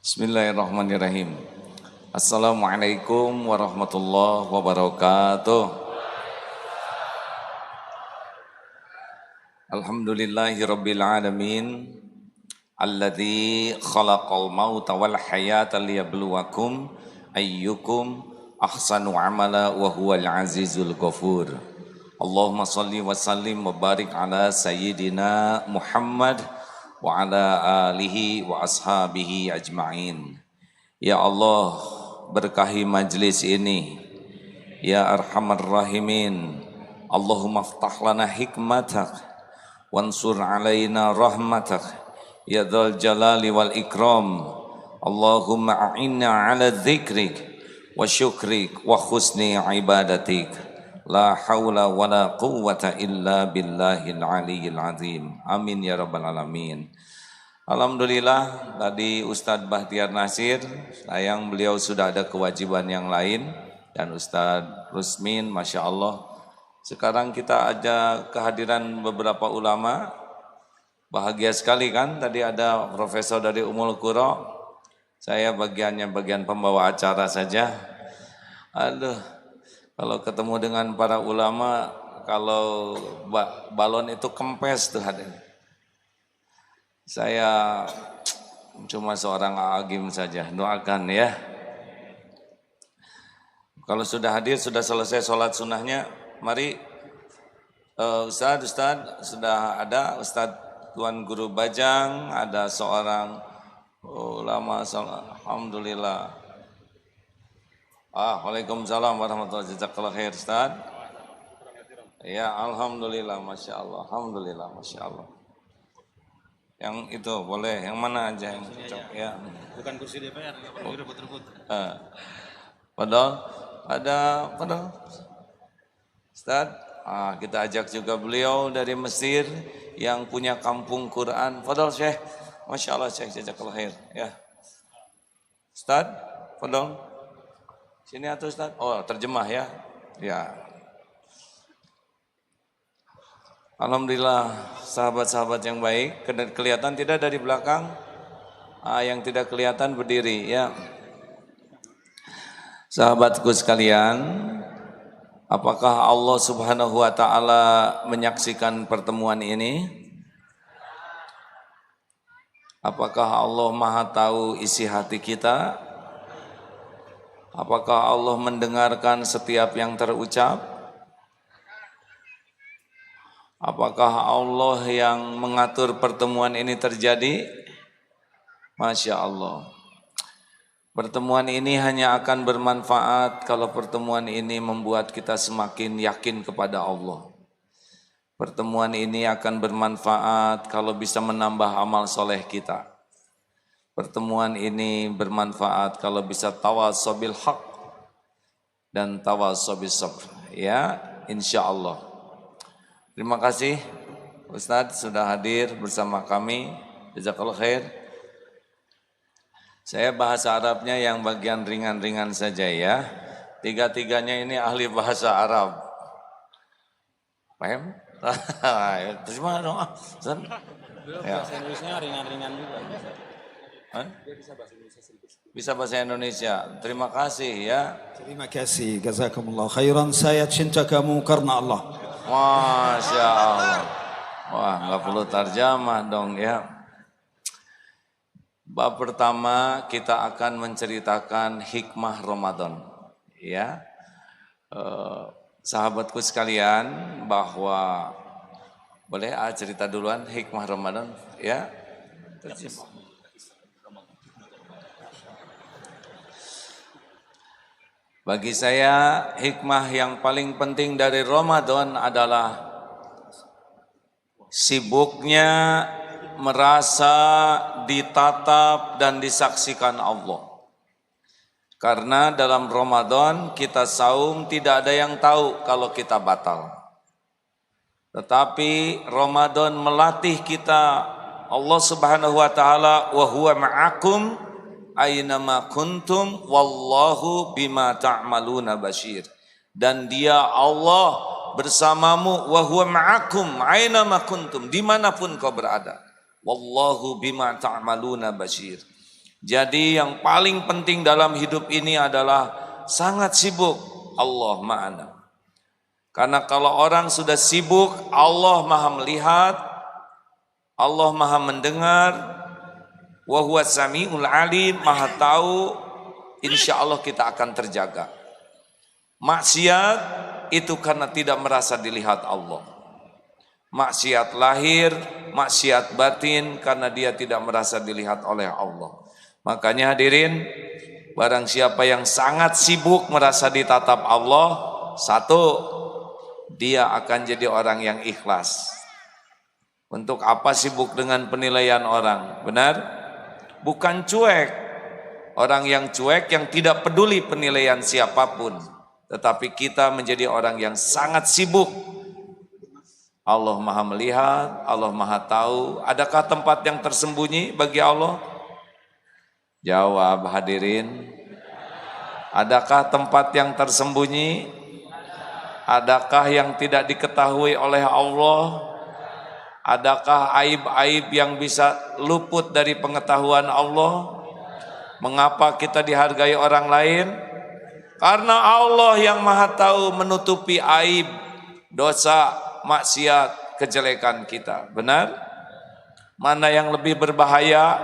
Bismillahirrahmanirrahim. Assalamualaikum warahmatullahi wabarakatuh. Alhamdulillahirabbil alamin. Alladzi khalaqal mauta wal hayata liyabluwakum ayyukum ahsanu amala wa huwal azizul ghafur. Allahumma shalli wa sallim wa barik ala sayyidina Muhammad wa ala alihi wa ashabihi ajma'in. Ya Allah, berkahi majlis ini. Ya Arhamar Rahimin. Allahumma aftah lana hikmatak wansur alaina rahmatak. Ya dzal jalali wal ikram. Allahumma a'inna ala dzikrik wa syukrik wa husni ibadatik. La haula wa la quwwata illa billahil aliyyil azim. Amin ya rabbal alamin. Alhamdulillah, tadi Ustadz Bahtiar Nasir, sayang beliau sudah ada kewajiban yang lain, dan Ustadz Rusmin, Masya Allah. Sekarang kita ada kehadiran beberapa ulama, bahagia sekali kan, tadi ada profesor dari Ummul Qura, saya bagian pembawa acara saja. Aduh, kalau ketemu dengan para ulama, kalau balon itu kempes tuh hadir. Saya cuma seorang agim saja, doakan ya. Kalau sudah hadir, sudah selesai sholat sunnahnya, mari Ustadz sudah ada, Ustadz Tuan Guru Bajang, ada seorang ulama, alhamdulillah. Waalaikumsalam warahmatullahi wabarakatuh. Ustadz. Ya, alhamdulillah, masya Allah, alhamdulillah, masya Allah. Yang itu boleh, yang mana aja yang cocok ya. Bukan kursi DPR, nggak perlu rebut-rebut. Padahal ada Ustaz, kita ajak juga beliau dari Mesir yang punya kampung Quran. Fadal Syekh, Masya Allah Syekh, jazakallah khair ya. Ustaz, fadal. Sini atau Ustaz? Oh, terjemah ya. Ya. Alhamdulillah, sahabat-sahabat yang baik, kelihatan tidak dari belakang? Yang tidak kelihatan berdiri ya. Sahabatku sekalian, apakah Allah Subhanahu wa taala menyaksikan pertemuan ini? Apakah Allah Maha tahu isi hati kita? Apakah Allah mendengarkan setiap yang terucap? Apakah Allah yang mengatur pertemuan ini terjadi? Masya Allah. Pertemuan ini hanya akan bermanfaat kalau pertemuan ini membuat kita semakin yakin kepada Allah. Pertemuan ini akan bermanfaat kalau bisa menambah amal soleh kita. Pertemuan ini bermanfaat kalau bisa tawasaw bil haq dan tawasaw bis sabr. Ya, insya Allah. Terima kasih Ustadz sudah hadir bersama kami. Jazakallah khair. Saya bahasa Arabnya yang bagian ringan-ringan saja ya. Tiga-tiganya ini ahli bahasa Arab. Paham? Terima dong. Bahasa Indonesia ringan-ringan juga. Dia bisa bahasa Indonesia sedikit. Bisa bahasa Indonesia. Terima kasih ya. Terima kasih. Jazakumullah khairan. Saya cinta kamu karena Allah. Masya Allah. Wah, nggak perlu tarjamah dong ya. Bab pertama kita akan menceritakan hikmah Ramadan. Ya, sahabatku sekalian, bahwa boleh cerita duluan hikmah Ramadan ya. Bagi saya hikmah yang paling penting dari Ramadan adalah sibuknya merasa ditatap dan disaksikan Allah. Karena dalam Ramadan kita saum tidak ada yang tahu kalau kita batal. Tetapi Ramadan melatih kita, Allah Subhanahu wa taala wa huwa ma'akum aynama kuntum wallahu bima ta'maluna basyir. Dan dia Allah bersamamu wa huwa ma'akum aynama kuntum, dimanapun kau berada. Wallahu bima ta'maluna basyir. Jadi yang paling penting dalam hidup ini adalah sangat sibuk. Allah ma'ana. Karena kalau orang sudah sibuk, Allah maha melihat, Allah maha mendengar, wa huwa sami'ul alim, maha tahu, insya Allah kita akan terjaga. Maksiat itu karena tidak merasa dilihat Allah. Maksiat lahir, maksiat batin karena dia tidak merasa dilihat oleh Allah. Makanya hadirin, barang siapa yang sangat sibuk merasa ditatap Allah, satu, dia akan jadi orang yang ikhlas. Untuk apa sibuk dengan penilaian orang? Benar? Bukan cuek. Orang yang cuek yang tidak peduli penilaian siapapun. Tetapi kita menjadi orang yang sangat sibuk. Allah maha melihat, Allah maha tahu. Adakah tempat yang tersembunyi bagi Allah? Jawab hadirin. Adakah tempat yang tersembunyi? Adakah yang tidak diketahui oleh Allah? Adakah aib-aib yang bisa luput dari pengetahuan Allah? Mengapa kita dihargai orang lain? Karena Allah yang maha tahu menutupi aib, dosa, maksiat, kejelekan kita. Benar? Mana yang lebih berbahaya?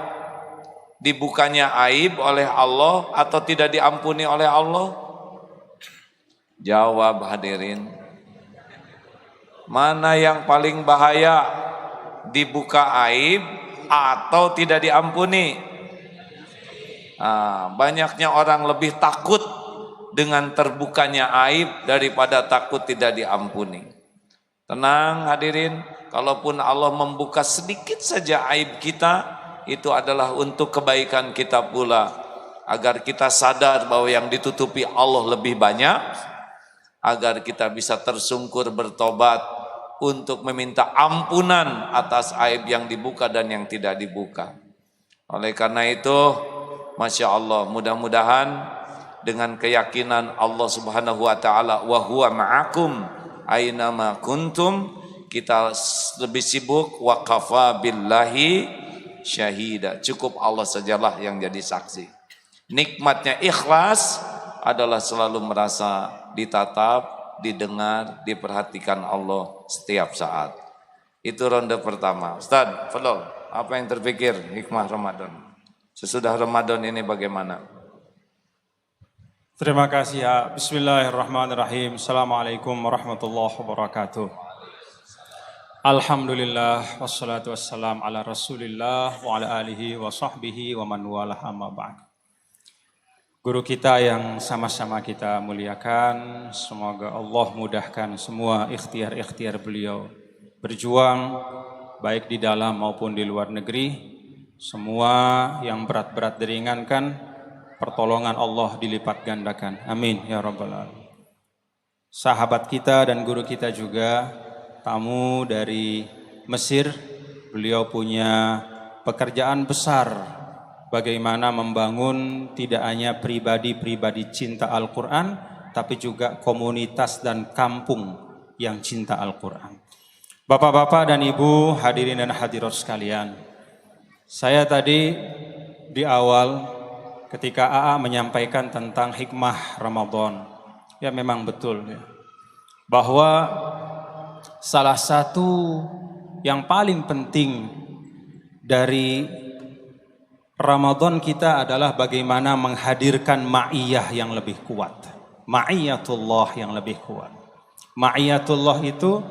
Dibukanya aib oleh Allah atau tidak diampuni oleh Allah? Jawab hadirin. Mana yang paling bahaya? Dibuka aib atau tidak diampuni? Banyaknya orang lebih takut dengan terbukanya aib daripada takut tidak diampuni. Tenang hadirin, kalaupun Allah membuka sedikit saja aib kita, itu adalah untuk kebaikan kita pula, agar kita sadar bahwa yang ditutupi Allah lebih banyak, agar kita bisa tersungkur bertobat untuk meminta ampunan atas aib yang dibuka dan yang tidak dibuka. Oleh karena itu, Masya Allah, mudah-mudahan dengan keyakinan Allah Subhanahu wa ta'ala, wa huwa ma'akum aynama kuntum, kita lebih sibuk, wa kafa billahi syahida, cukup Allah sajalah yang jadi saksi. Nikmatnya ikhlas adalah selalu merasa ditatap, didengar, diperhatikan Allah setiap saat. Itu ronde pertama. Ustaz, Fadol, apa yang terpikir hikmah Ramadan? Sesudah Ramadan ini bagaimana? Terima kasih ya. Bismillahirrahmanirrahim. Assalamualaikum warahmatullahi wabarakatuh. Alhamdulillah wassalatu wassalam ala Rasulillah wa ala alihi wa sahbihi wa man walah amma ba'd. Guru kita yang sama-sama kita muliakan, semoga Allah mudahkan semua ikhtiar-ikhtiar beliau berjuang baik di dalam maupun di luar negeri. Semua yang berat-berat diringankan, pertolongan Allah dilipat gandakan. Amin ya rabbal alamin. Sahabat kita dan guru kita juga tamu dari Mesir, beliau punya pekerjaan besar. Bagaimana membangun tidak hanya pribadi-pribadi cinta Al-Quran, tapi juga komunitas dan kampung yang cinta Al-Quran. Bapak-bapak dan ibu, hadirin dan hadirat sekalian, saya tadi di awal ketika AA menyampaikan tentang hikmah Ramadan, ya memang betul ya, bahwa salah satu yang paling penting dari Ramadan kita adalah bagaimana menghadirkan ma'iyah yang lebih kuat. Ma'iyatullah yang lebih kuat. Ma'iyatullah itu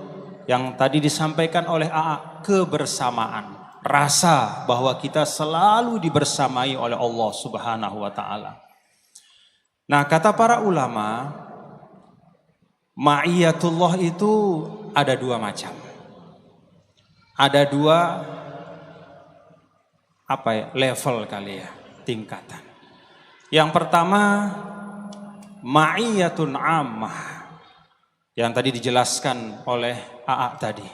yang tadi disampaikan oleh AA, kebersamaan. Rasa bahwa kita selalu dibersamai oleh Allah Subhanahu wa ta'ala. Nah, kata para ulama, ma'iyatullah itu ada dua macam. Ada dua level kali ya, tingkatan. Yang pertama ma'iyatun ammah, yang tadi dijelaskan oleh AA tadi.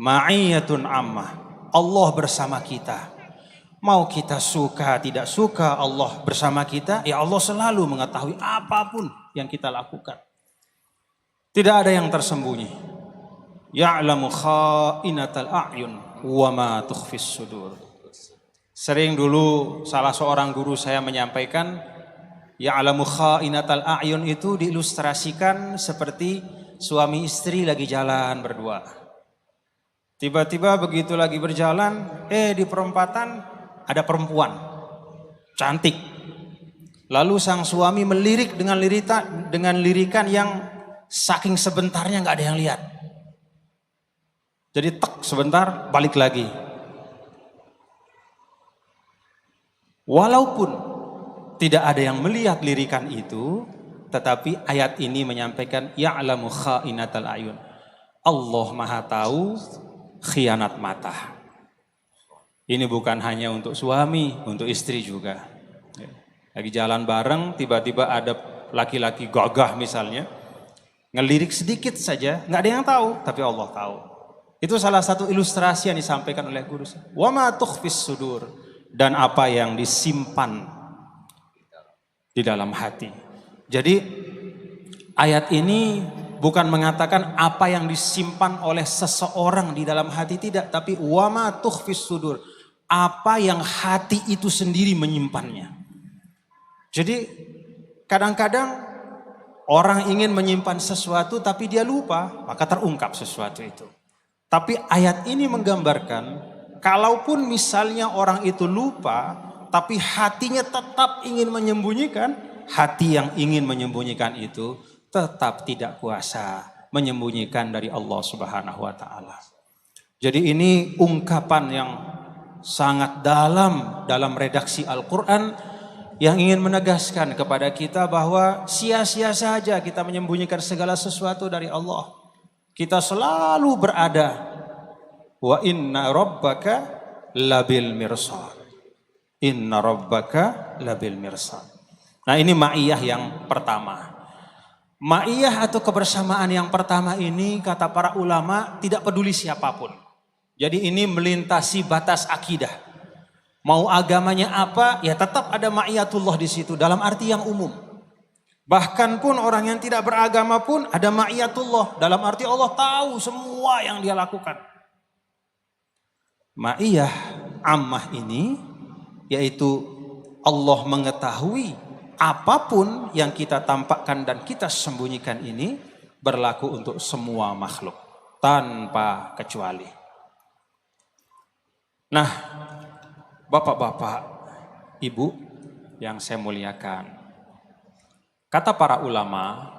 Ma'iyatun ammah, Allah bersama kita. Mau kita suka tidak suka, Allah bersama kita. Ya Allah selalu mengetahui apapun yang kita lakukan. Tidak ada yang tersembunyi. Ya'lamu kha'inatal a'yun wa ma tukhfis sudur. Sering dulu salah seorang guru saya menyampaikan, ya'lamu kha'inatal a'yun itu diilustrasikan seperti suami istri lagi jalan berdua. Tiba-tiba begitu lagi berjalan, di perempatan ada perempuan cantik. Lalu sang suami melirik dengan lirikan yang saking sebentarnya nggak ada yang lihat. Jadi tek sebentar balik lagi. Walaupun tidak ada yang melihat lirikan itu, tetapi ayat ini menyampaikan ya'lamu kha'inatal ayun. Allah Maha tahu khianat mata. Ini bukan hanya untuk suami, untuk istri juga. Lagi jalan bareng, tiba-tiba ada laki-laki gagah misalnya, ngelirik sedikit saja, nggak ada yang tahu, tapi Allah tahu. Itu salah satu ilustrasi yang disampaikan oleh guru saya. Wa ma tukhfis sudur, dan apa yang disimpan di dalam hati. Jadi ayat ini bukan mengatakan apa yang disimpan oleh seseorang di dalam hati, tidak, tapi wa ma tukhfis sudur, apa yang hati itu sendiri menyimpannya. Jadi kadang-kadang orang ingin menyimpan sesuatu tapi dia lupa, maka terungkap sesuatu itu. Tapi ayat ini menggambarkan kalaupun misalnya orang itu lupa tapi hatinya tetap ingin menyembunyikan, hati yang ingin menyembunyikan itu tetap tidak kuasa menyembunyikan dari Allah Subhanahu wa taala. Jadi ini ungkapan yang sangat dalam redaksi Al-Qur'an yang ingin menegaskan kepada kita bahwa sia-sia saja kita menyembunyikan segala sesuatu dari Allah. Kita selalu berada wa inna rabbaka labil mirsad. Inna rabbaka labil mirsad. Nah, ini ma'iyah yang pertama. Ma'iyah atau kebersamaan yang pertama ini kata para ulama tidak peduli siapapun. Jadi ini melintasi batas akidah. Mau agamanya apa, ya tetap ada ma'iyatullah di situ dalam arti yang umum. Bahkan pun orang yang tidak beragama pun ada ma'iyatullah dalam arti Allah tahu semua yang dia lakukan. Ma'iyah ammah ini yaitu Allah mengetahui apapun yang kita tampakkan dan kita sembunyikan ini berlaku untuk semua makhluk tanpa kecuali. Nah, bapak-bapak, ibu yang saya muliakan, kata para ulama,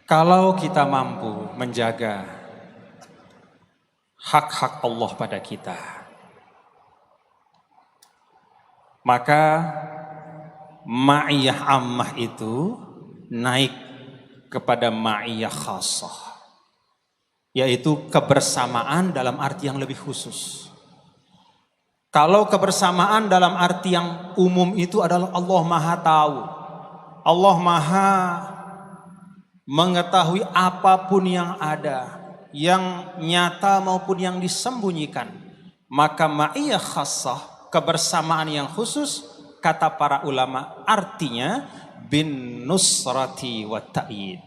kalau kita mampu menjaga hak-hak Allah pada kita, maka ma'iyah ammah itu naik kepada ma'iyah khassah, yaitu kebersamaan dalam arti yang lebih khusus. Kalau kebersamaan dalam arti yang umum itu adalah Allah Maha tahu, Allah Maha mengetahui apapun yang ada, yang nyata maupun yang disembunyikan. Maka ma'iyah khassah, kebersamaan yang khusus, kata para ulama artinya bin nusrati wa ta'yid,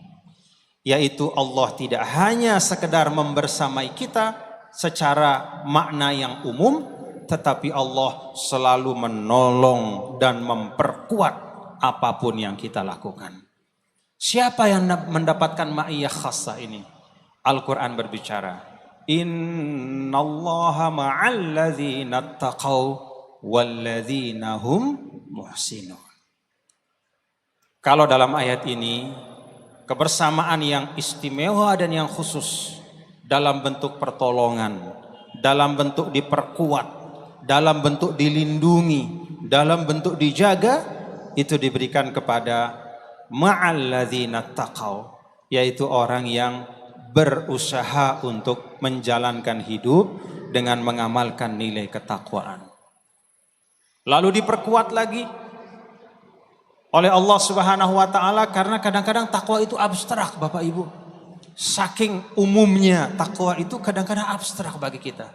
yaitu Allah tidak hanya sekedar membersamai kita secara makna yang umum, tetapi Allah selalu menolong dan memperkuat apapun yang kita lakukan. Siapa yang mendapatkan ma'iyah khassah ini? Al-Quran berbicara, innallaha ma'alladzina taqaw walladzina hum muhsinun. Kalau dalam ayat ini, kebersamaan yang istimewa dan yang khusus dalam bentuk pertolongan, dalam bentuk diperkuat, dalam bentuk dilindungi, dalam bentuk dijaga, itu diberikan kepada ma'alladzina taqaw, yaitu orang yang berusaha untuk menjalankan hidup dengan mengamalkan nilai ketakwaan. Lalu diperkuat lagi oleh Allah Subhanahu wa taala, karena kadang-kadang takwa itu abstrak, Bapak Ibu. Saking umumnya takwa itu kadang-kadang abstrak bagi kita.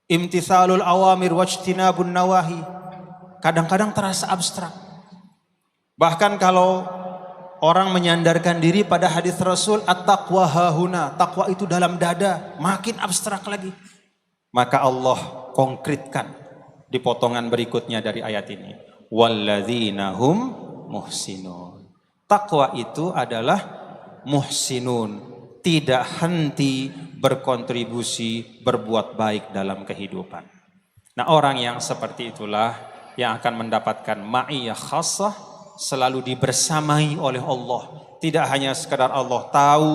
Imtithalul awamir wajtinabun nawahi kadang-kadang terasa abstrak. Bahkan kalau orang menyandarkan diri pada hadis Rasul, at-taqwa hahuna, takwa itu dalam dada, makin abstrak lagi. Maka Allah konkretkan di potongan berikutnya dari ayat ini. Walladzina hum muhsinun. Takwa itu adalah muhsinun, tidak henti berkontribusi, berbuat baik dalam kehidupan. Nah, orang yang seperti itulah yang akan mendapatkan ma'iyah khassah, selalu dibersamai oleh Allah. Tidak hanya sekadar Allah tahu,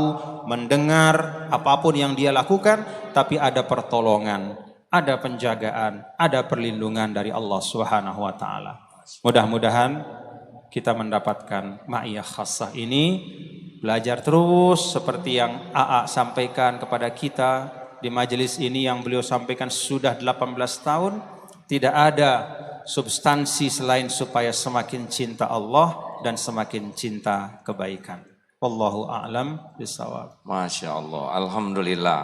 mendengar apapun yang dia lakukan, tapi ada pertolongan, ada penjagaan, ada perlindungan dari Allah Subhanahu wa taala. Mudah-mudahan kita mendapatkan ma'iyah khassah ini, belajar terus seperti yang AA sampaikan kepada kita di majelis ini, yang beliau sampaikan sudah 18 tahun. Tidak ada substansi selain supaya semakin cinta Allah dan semakin cinta kebaikan. Wallahu a'lam bishawab. Masya Allah, Alhamdulillah.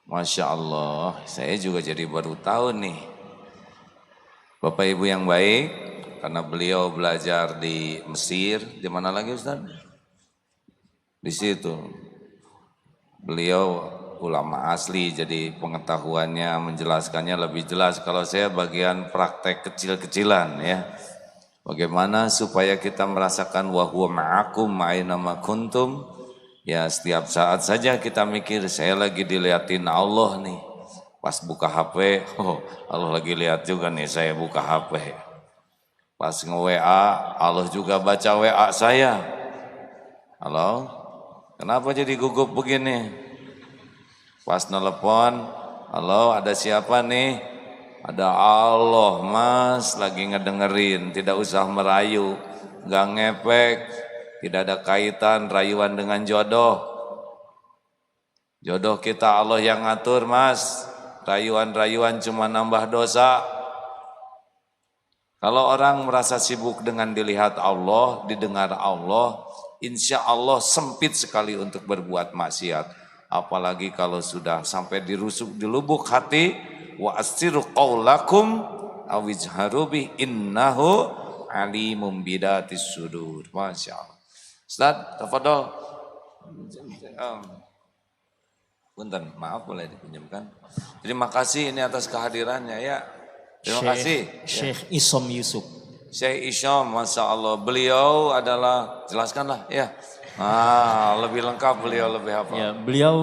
Masya Allah, saya juga jadi baru tahu nih. Bapak Ibu yang baik, karena beliau belajar di Mesir, di mana lagi Ustaz? Di situ. Beliau ulama asli, jadi pengetahuannya, menjelaskannya lebih jelas. Kalau saya bagian praktek kecil-kecilan ya. Bagaimana supaya kita merasakan wa huwa ma'akum aina ma kuntum. Ya, setiap saat saja kita mikir, saya lagi dilihatin Allah nih. Pas buka HP, oh Allah lagi lihat juga nih saya buka HP. Pas nge-WA, Allah juga baca WA saya. Halo? Kenapa jadi gugup begini? Pas nelpon, halo ada siapa nih? Ada Allah mas, lagi ngedengerin, tidak usah merayu, gak ngepek, tidak ada kaitan rayuan dengan jodoh. Jodoh kita Allah yang ngatur mas, rayuan-rayuan cuma nambah dosa. Kalau orang merasa sibuk dengan dilihat Allah, didengar Allah, insya Allah sempit sekali untuk berbuat maksiat. Apalagi kalau sudah sampai dirusuk di lubuk hati, wa astiru qaulakum awijharu bi innahu alimum bidatis sudur. Masya Allah. Ustaz, tafadhol. Punten, maaf boleh dipinjamkan. Terima kasih ini atas kehadirannya ya. Terima kasih. Syekh Isom Yusuf. Syekh Isom, Masya Allah. Beliau adalah, jelaskanlah ya. Lebih lengkap beliau, lebih hafal. Ya, beliau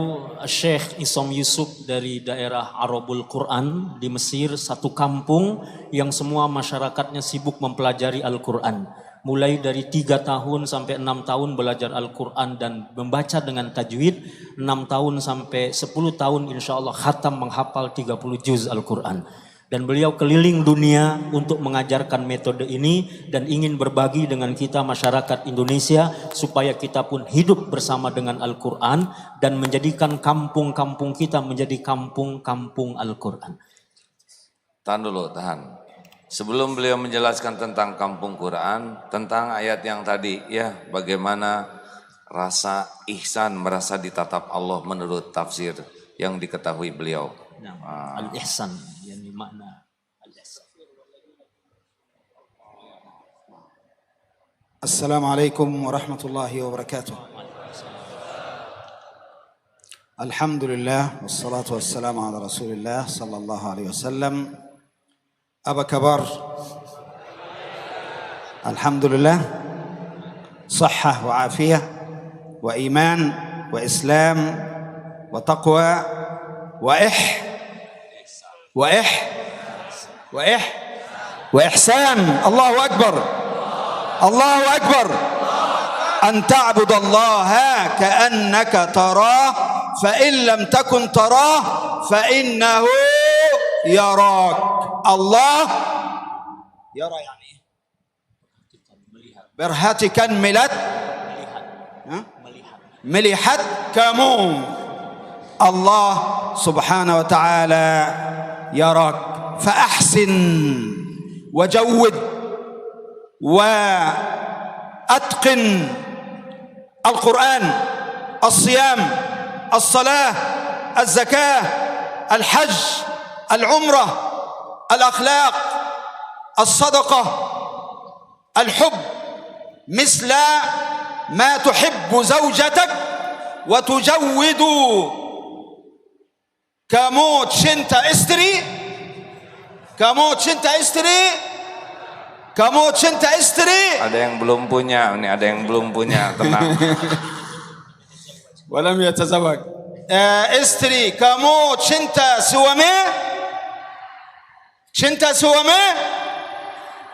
Syekh Isom Yusuf dari daerah Arabul Quran di Mesir, satu kampung yang semua masyarakatnya sibuk mempelajari Al-Quran. Mulai dari 3 tahun sampai 6 tahun belajar Al-Quran dan membaca dengan tajwid, 6 tahun sampai 10 tahun insya Allah khatam menghafal 30 juz Al-Quran. Dan beliau keliling dunia untuk mengajarkan metode ini dan ingin berbagi dengan kita masyarakat Indonesia supaya kita pun hidup bersama dengan Al-Quran dan menjadikan kampung-kampung kita menjadi kampung-kampung Al-Quran. Tahan dulu, tahan. Sebelum beliau menjelaskan tentang kampung Quran, tentang ayat yang tadi ya, bagaimana rasa ihsan, merasa ditatap Allah menurut tafsir yang diketahui beliau. Al-ihsan, yani makna al-ihsan. Assalamualaikum warahmatullahi wabarakatuh. Alhamdulillah wassalatu wassalamu ala Rasulillah sallallahu alaihi wasallam. Apa kabar? Alhamdulillah. Sahhah wa afiyah wa iman wa islam wa taqwa wa وإحسان. الله أكبر الله أكبر أن تعبد الله كأنك تراه فإن لم تكن تراه فإنه يراك. الله يرى يعني برهتك ملحت كموم. الله سبحانه وتعالى يراك فأحسن وجود وأتقن القرآن، الصيام، الصلاة، الزكاة، الحج، العمرة، الأخلاق، الصدقة، الحب مثل ما تحب زوجتك وتجود كموت شنت استري Ada yang belum punya, ini ada yang belum punya, tenang. ولم يتزوج استري كموت شنت سوامي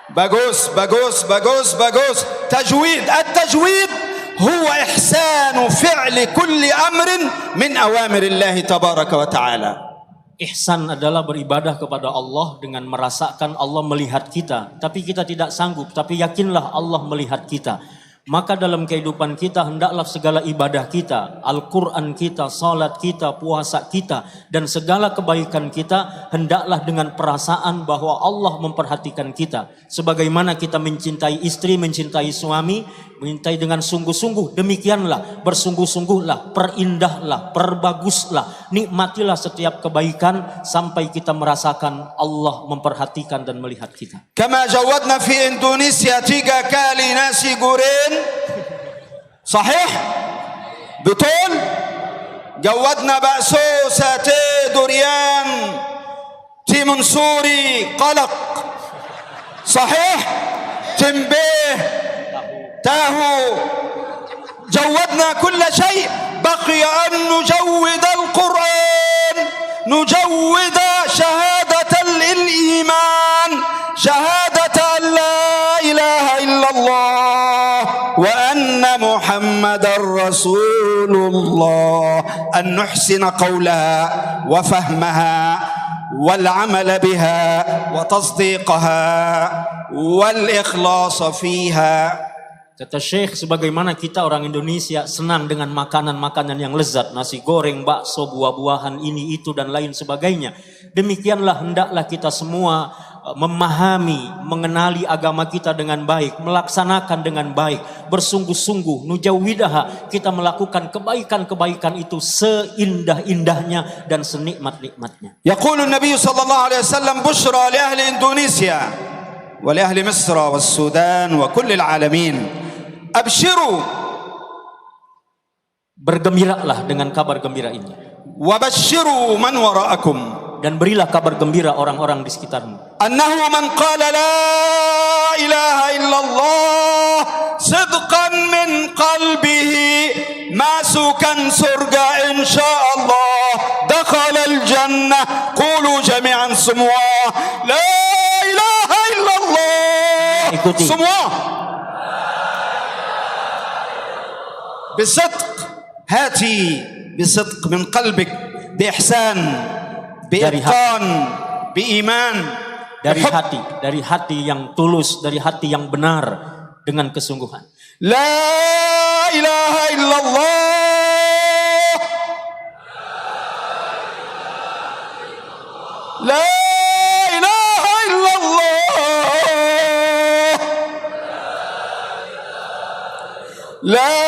باغوس التجويد هو إحسان فعل كل أمر من أوامر الله تبارك وتعالى. Ihsan adalah beribadah kepada Allah dengan merasakan Allah melihat kita. Tapi kita tidak sanggup, tapi yakinlah Allah melihat kita. Maka dalam kehidupan kita hendaklah segala ibadah kita, Al-Quran kita, salat kita, puasa kita, dan segala kebaikan kita hendaklah dengan perasaan bahwa Allah memperhatikan kita. Sebagaimana kita mencintai istri, mencintai suami, mencintai dengan sungguh-sungguh, demikianlah bersungguh-sungguhlah, perindahlah, perbaguslah, nikmatilah setiap kebaikan sampai kita merasakan Allah memperhatikan dan melihat kita. Kama jawadna fi Indonesia 3 kali nasi goreng, sahih? Betul? Jawadna bakso, sate, durian, timun suri, qalaq, sahih? Tembeh, tahu, جودنا كل شيء. بقي أن نجود القرآن، نجود شهادة الإيمان، شهادة أن لا إله إلا الله وأن محمد رسول الله، أن نحسن قولها وفهمها والعمل بها وتصديقها والإخلاص فيها. Kata Syekh, sebagaimana kita orang Indonesia senang dengan makanan-makanan yang lezat, nasi goreng, bakso, buah-buahan, ini, itu, dan lain sebagainya. Demikianlah hendaklah kita semua memahami, mengenali agama kita dengan baik, melaksanakan dengan baik, bersungguh-sungguh, nujawidaha, kita melakukan kebaikan-kebaikan itu seindah-indahnya dan senikmat-nikmatnya. Yaqulu Nabi sallallahu alaihi wasallam, bushra li ahli Indonesia wa li ahli Misr wa Sudan wa kulli alamin. Abshiru, bergembiralah dengan kabar gembira ini. Wabashiru man wara'akum, dan berilah kabar gembira orang-orang di sekitarmu. Annahu man qala la ilaha illallah sidqan min qalbihi masukan surga insyaallah, dakhala al-jannah. Qulu jami'an semua, la ilaha illallah. Ikuti semua. بصدق، هاتي بصدق من قلبك، بإحسان، بإتقان، بإيمان، dari hati yang tulus, dari hati yang benar, dengan kesungguhan. لا إله إلا الله، لا إله إلا الله، لا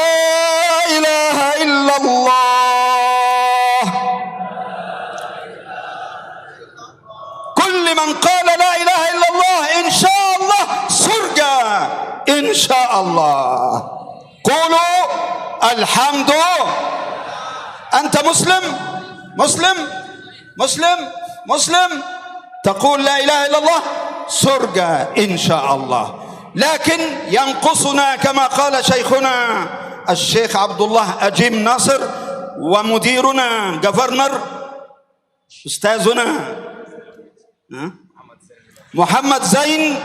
من قال لا إله إلا الله إن شاء الله سرقة إن شاء الله. قولوا الحمد. أنت مسلم مسلم مسلم مسلم تقول لا إله إلا الله سرقة إن شاء الله. لكن ينقصنا كما قال شيخنا الشيخ عبد الله أجيم ناصر ومديرنا غفرنر أستاذنا محمد زين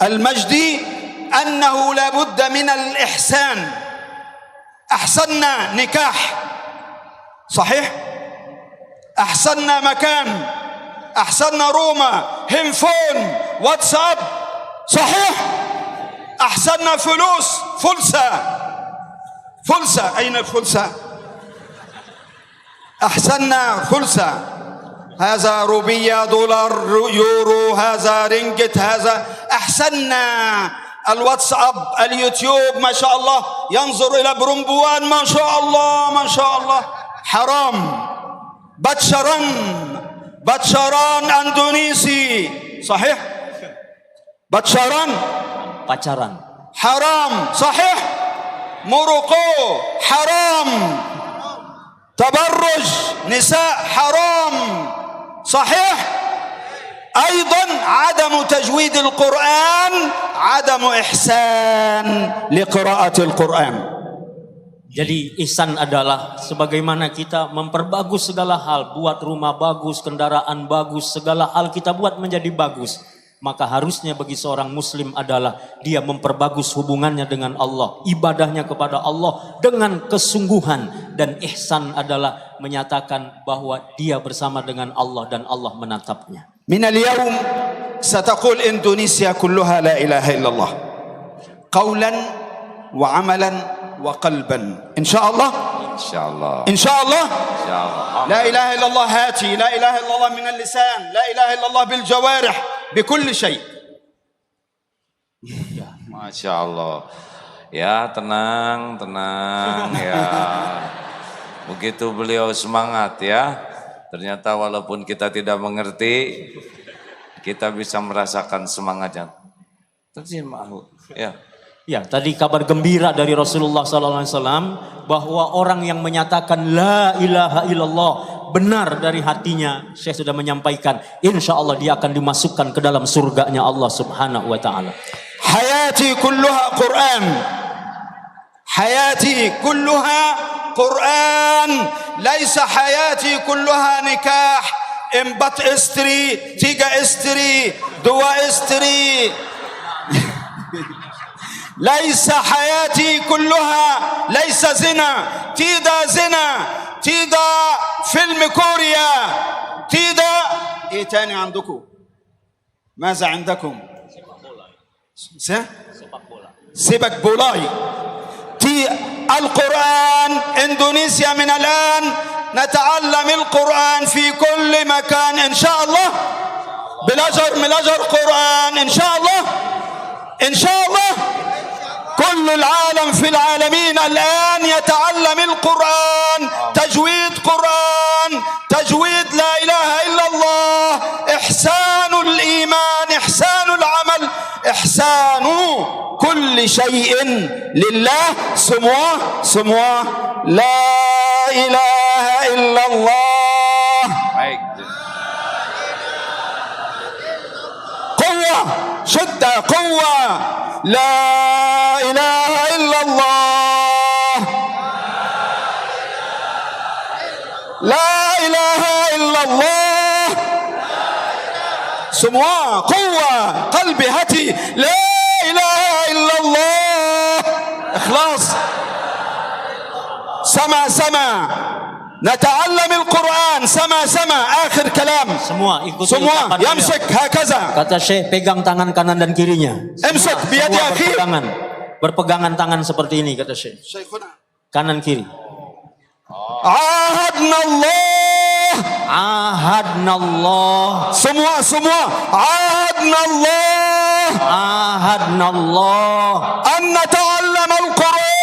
المجدي أنه لا بد من الإحسان. أحسننا نكاح صحيح، أحسننا مكان، أحسننا روما، هيمفون، واتساب صحيح، أحسننا فلوس، فلسة أين الفلسة؟ أحسننا فلسة، هذا روبية، دولار، يورو، هذا رينجت، هذا أحسننا. الواتساب، اليوتيوب ما شاء الله ينظر إلى برمبوان ما شاء الله ما شاء الله. حرام. بتشران أندونيسي صحيح، pacaran. حرام صحيح مرقو حرام تبرج نساء حرام صحيح أيضا عدم تجويد القرآن عدم إحسان لقراءة القرآن. Jadi ihsan adalah sebagaimana kita memperbagus segala hal, buat rumah bagus, kendaraan bagus, segala hal kita buat menjadi bagus. Maka harusnya bagi seorang muslim adalah dia memperbagus hubungannya dengan Allah, ibadahnya kepada Allah dengan kesungguhan, dan ihsan adalah menyatakan bahwa dia bersama dengan Allah dan Allah menatapnya. من اليوم ستقول إندونيسيا كلها لا إله إلا الله قولا وعملا وقلبا إن شاء الله Insyaallah. إن شاء الله Insyaallah. لا إله إلا الله هاتي لا إله إلا الله من اللسان لا إله إلا الله بالجوارح بكل شيء. Masya Allah. Ya tenang, tenang ya. Begitu beliau semangat ya. Ternyata walaupun kita tidak mengerti, kita bisa merasakan semangatnya. Terjemahu. Ya. Ya, tadi kabar gembira dari Rasulullah SAW bahwa orang yang menyatakan la ilaha illallah benar dari hatinya, Syekh sudah menyampaikan, insya Allah dia akan dimasukkan ke dalam surganya Allah Subhanahu wa Ta'ala. حياتي كلها قرآن حياتي كلها قرآن ليس حياتي كلها نكاح انبط استري تيجا استري دوا استري ليس حياتي كلها ليس زنا تيدا تيدا فيلم كوريا تيدا ايه تاني عندكم ماذا عندكم سبك بولاي تي القرآن إندونيسيا من الآن نتعلم القرآن في كل مكان إن شاء الله بلجر قرآن إن شاء الله إن شاء الله كل العالم في العالمين الآن يتعلم القرآن تجويد قرآن تجويد لا إله إلا الله إحسان الإيمان إحسان العمل إحسان كل شيء لله سموه لا إله إلا الله. Baik. قوة شدة قوة لا إله إلا الله لا إله إلا الله سموه قوة قلبي هاتي لا إله إلا الله إخلاص سمع نتعلم القرآن سمع آخر كلام Semua ikuti سموه ucapan beliau. يمسك هكذا Kata Syekh, pegang tangan kanan dan kirinya. امسك بيد Semua أخيك berpegangan tangan seperti ini, kata Syekh. شيخنا Kanan kiri. عاهدنا الله Ahadna Allah, سموه عاهدنا الله ahadna Allah أن نتعلم القرآن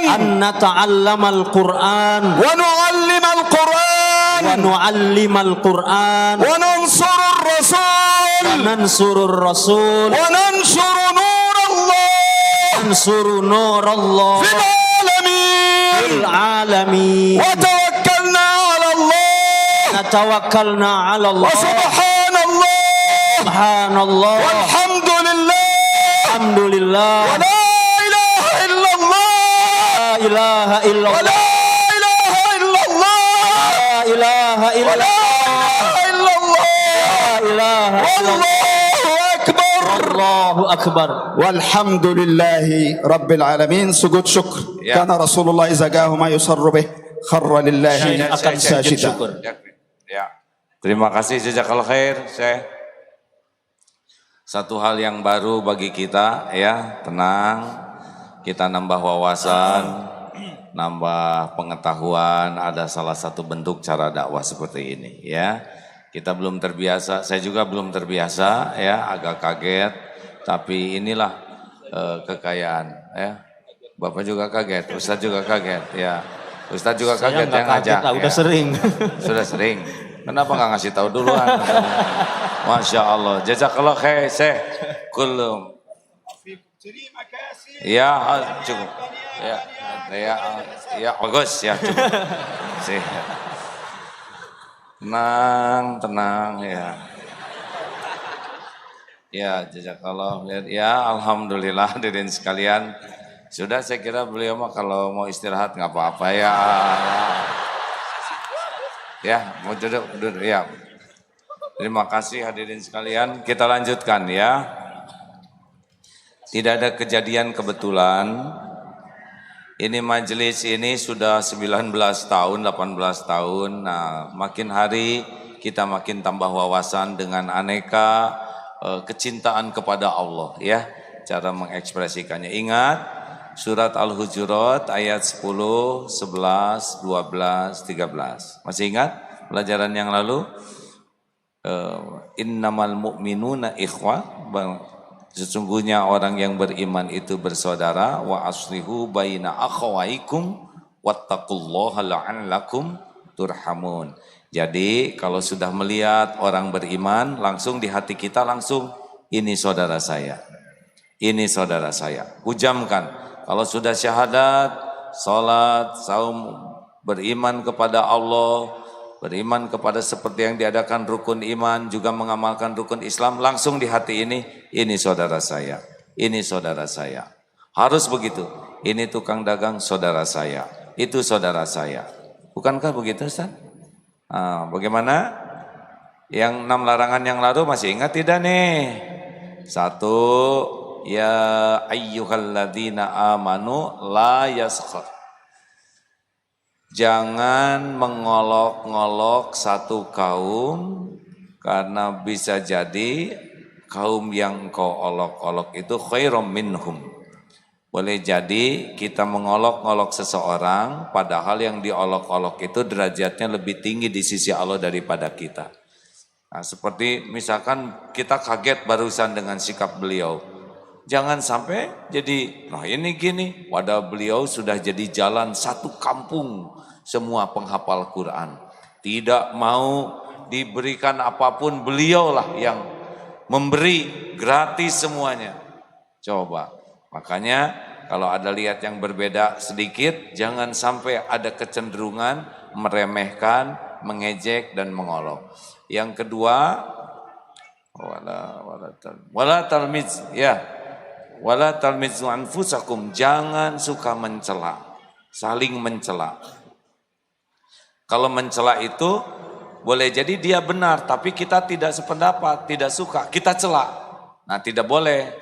an nata'allama al-Qur'an ونعلم القرآن wa nu'allima al-Qur'an وننصر الرسول wa nansurur rasul وننشر نور الله nansuru nur Allah في العالمين fil alamin وتوكلنا على الله natawakkalna 'ala Allah وسبحان الله subhanallah والحمد لله alhamdulillah ولا إله إلا الله la ilaha illallah ولا إله إلا الله la ilaha ولا illallah إله إلا الله la ilaha illallah والله أكبر Allahu akbar. والحمد لله رب العالمين سجود شكر يا. كان رسول الله إذا جاءه ما يسر به خر لله akan sujud ساجدا syukur. Ya. Terima kasih jazakallahu khair, Syekh. Satu hal yang baru bagi kita ya, tenang. Kita nambah wawasan, nambah pengetahuan, ada salah satu bentuk cara dakwah seperti ini ya. Kita belum terbiasa, saya juga belum terbiasa ya, agak kaget. Tapi inilah kekayaan ya. Bapak juga kaget, Ustadz juga kaget ya. Ustadz juga kaget yang ngajak. Udah ya. sering. Sudah sering. Kenapa nggak ngasih tahu duluan? Masya Allah. Jazakallah khair, Syekh. Kulum. Ya, cukup. Ya, bagus ya, cukup. Tenang ya. Ya, jazakallah. Ya, alhamdulillah hadirin sekalian. Sudah, saya kira beliau mah kalau mau istirahat nggak apa-apa ya. Ya, mau duduk ya. Terima kasih hadirin sekalian. Kita lanjutkan ya. Tidak ada kejadian kebetulan. Ini majelis ini sudah 19 tahun, 18 tahun. Nah, makin hari kita makin tambah wawasan dengan aneka kecintaan kepada Allah ya, cara mengekspresikannya. Ingat surat Al-Hujurat ayat 10, 11, 12, 13. Masih ingat pelajaran yang lalu? Innamal mu'minuna ikhwah, sesungguhnya orang yang beriman itu bersaudara. Wa aslihu baina akhawaikum wattaqullaha la'allakum turhamun. Jadi kalau sudah melihat orang beriman, langsung di hati kita langsung, ini saudara saya, ini saudara saya. Hujamkan. Kalau sudah syahadat, salat, saum, beriman kepada Allah, beriman kepada seperti yang diadakan rukun iman, juga mengamalkan rukun Islam, langsung di hati ini saudara saya, ini saudara saya. Harus begitu. Ini tukang dagang saudara saya, itu saudara saya. Bukankah begitu, Ustaz? Nah, bagaimana? Yang 6 larangan yang lalu masih ingat tidak nih? 1, ya ayyuhalladzina amanu la yaskhar. Jangan mengolok-ngolok satu kaum, karena bisa jadi kaum yang kau olok-olok itu khairum minhum. Boleh jadi kita mengolok-olok seseorang, padahal yang diolok-olok itu derajatnya lebih tinggi di sisi Allah daripada kita. Nah, seperti misalkan kita kaget barusan dengan sikap beliau. Jangan sampai jadi, nah ini gini, padahal beliau sudah jadi jalan satu kampung semua penghafal Quran. Tidak mau diberikan apapun, beliaulah yang memberi gratis semuanya. Coba. Makanya kalau ada lihat yang berbeda sedikit, jangan sampai ada kecenderungan meremehkan, mengejek dan mengolok. Yang kedua, wala talmiz ya. Wala talmizu anfusakum, jangan suka mencela, saling mencela. Kalau mencela itu boleh jadi dia benar, tapi kita tidak sependapat, tidak suka, kita cela. Nah, tidak boleh.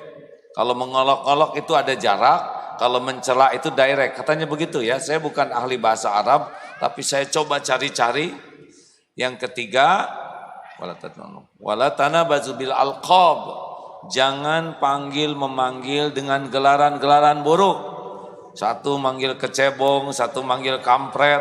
Kalau mengolok-olok itu ada jarak, kalau mencela itu direct. Katanya begitu ya, saya bukan ahli bahasa Arab, tapi saya coba cari-cari. Yang ketiga, wala tanabazu bil alqab. Jangan memanggil dengan gelaran-gelaran buruk. Satu manggil kecebong, satu manggil kampret.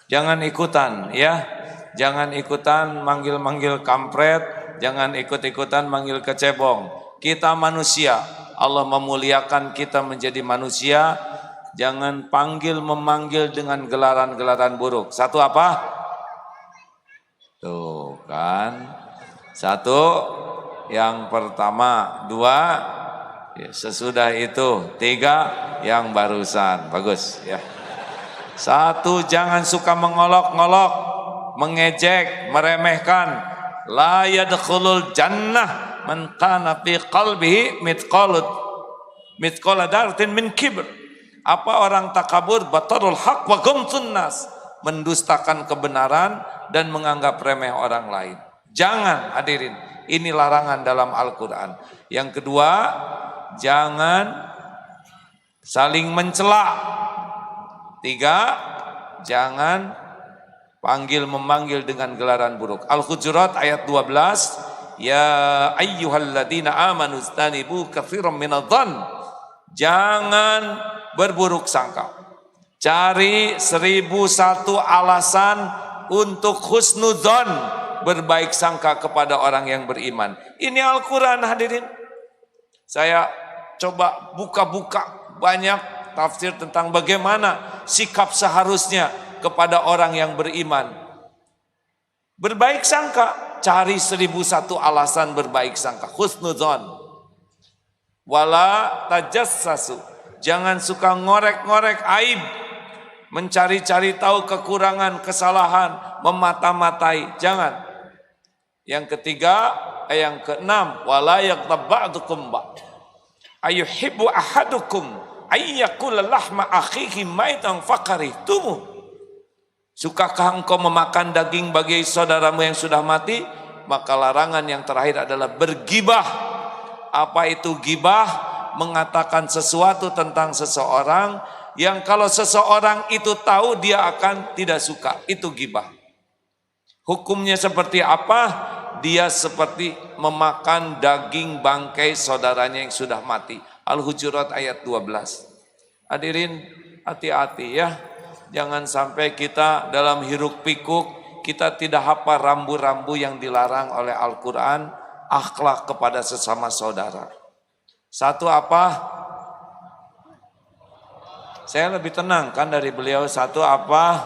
Jangan ikutan ya. Jangan ikutan manggil-manggil kampret, jangan ikut-ikutan manggil kecebong. Kita manusia, Allah memuliakan kita menjadi manusia. Jangan memanggil dengan gelaran-gelaran buruk. Satu apa? Tuh kan. Satu, yang pertama. 2, ya, sesudah itu. 3, yang barusan. Bagus ya. 1, jangan suka mengolok-ngolok, mengejek, meremehkan. La yadkhulul jannah man kana fi qalbihi mithqala dartin min kibr. Apa orang takabur? Batarul haq wa ghamtun nas, mendustakan kebenaran dan menganggap remeh orang lain. Jangan, hadirin, ini larangan dalam Al-Qur'an. Yang kedua, jangan saling mencela. 3, jangan memanggil dengan gelaran buruk. Al-Hujurat ayat 12, ya ayyuhalladzina amanu istanibu katsiran minadh-dhann. Jangan berburuk sangka. Cari 1001 alasan untuk husnudzon, berbaik sangka kepada orang yang beriman. Ini Al-Quran, hadirin. Saya coba buka-buka banyak tafsir tentang bagaimana sikap seharusnya kepada orang yang beriman. Berbaik sangka. cari 1001 alasan berbaik sangka. Husnudzon. Wala tajassasu. Jangan suka ngorek-ngorek aib. Mencari-cari tahu kekurangan, kesalahan, memata-matai. Jangan. Yang ketiga, yang keenam, wala yaghtab ba'dukum ba'd. Ayuhibbu ahadukum ayyakula lahma akhihi maitan fakarihtumu. Sukakah engkau memakan daging bagi saudaramu yang sudah mati? Maka larangan yang terakhir adalah bergibah. Apa itu gibah? Mengatakan sesuatu tentang seseorang yang kalau seseorang itu tahu dia akan tidak suka. Itu gibah. Hukumnya seperti apa? Dia seperti memakan daging bangkai saudaranya yang sudah mati. Al-Hujurat ayat 12. Hadirin, hati-hati ya. Jangan sampai kita dalam hiruk pikuk, kita tidak hafal rambu-rambu yang dilarang oleh Al-Quran, akhlak kepada sesama saudara. Satu apa? Saya lebih tenang kan dari beliau. Satu apa?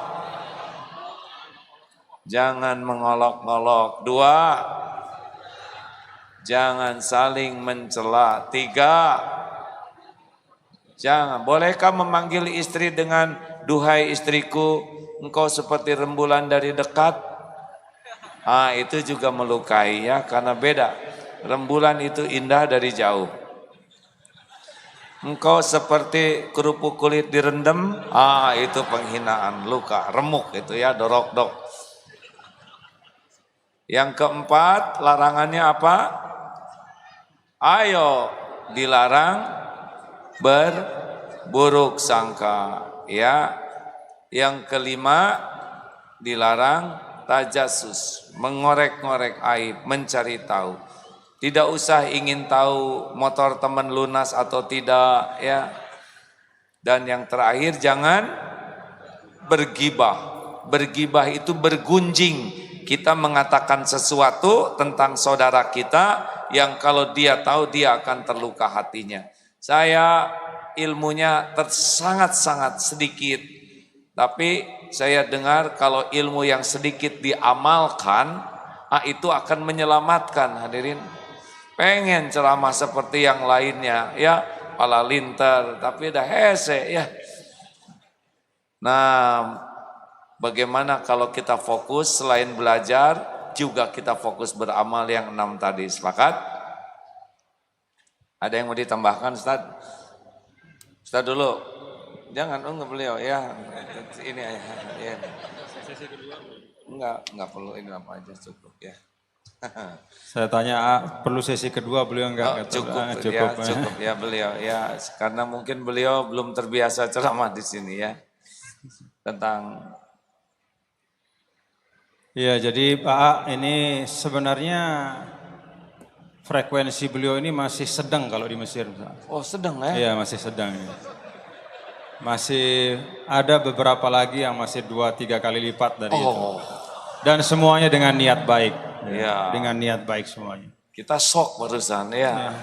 Jangan mengolok-olok. 2, jangan saling mencela. 3, jangan. Bolehkah memanggil istri dengan duhai istriku, engkau seperti rembulan dari dekat? Itu juga melukai ya, karena beda. Rembulan itu indah dari jauh. Engkau seperti kerupuk kulit direndam, itu penghinaan, luka, remuk itu ya, dorok-dok. Yang keempat, larangannya apa? Ayo, dilarang berburuk sangka, ya. Yang kelima, dilarang tajassus, mengorek-ngorek aib, mencari tahu. Tidak usah ingin tahu motor teman lunas atau tidak, ya. Dan yang terakhir, jangan bergibah. Bergibah itu bergunjing. Kita mengatakan sesuatu tentang saudara kita yang kalau dia tahu dia akan terluka hatinya. Saya ilmunya sangat-sangat sedikit, tapi saya dengar kalau ilmu yang sedikit diamalkan, itu akan menyelamatkan. Hadirin, pengen ceramah seperti yang lainnya, ya, pala linter, tapi dah hese, ya. Nah, bagaimana kalau kita fokus selain belajar, juga kita fokus beramal yang 6 tadi. Sepakat? Ada yang mau ditambahkan, Ustaz? Ustaz dulu. Jangan, enggak beliau ya. Ini ya. Enggak perlu, ini apa aja cukup ya. Saya tanya, perlu sesi kedua, beliau enggak? Cukup ya beliau ya, karena mungkin beliau belum terbiasa ceramah di sini ya. Tentang ya, jadi Pak A, ini sebenarnya frekuensi beliau ini masih sedang kalau di Mesir. Oh, sedang ya? Iya, masih sedang. Masih ada beberapa lagi yang masih 2-3 kali lipat dari itu. Dan semuanya dengan niat baik. Ya. Dengan niat baik semuanya. Kita shock barusan ya.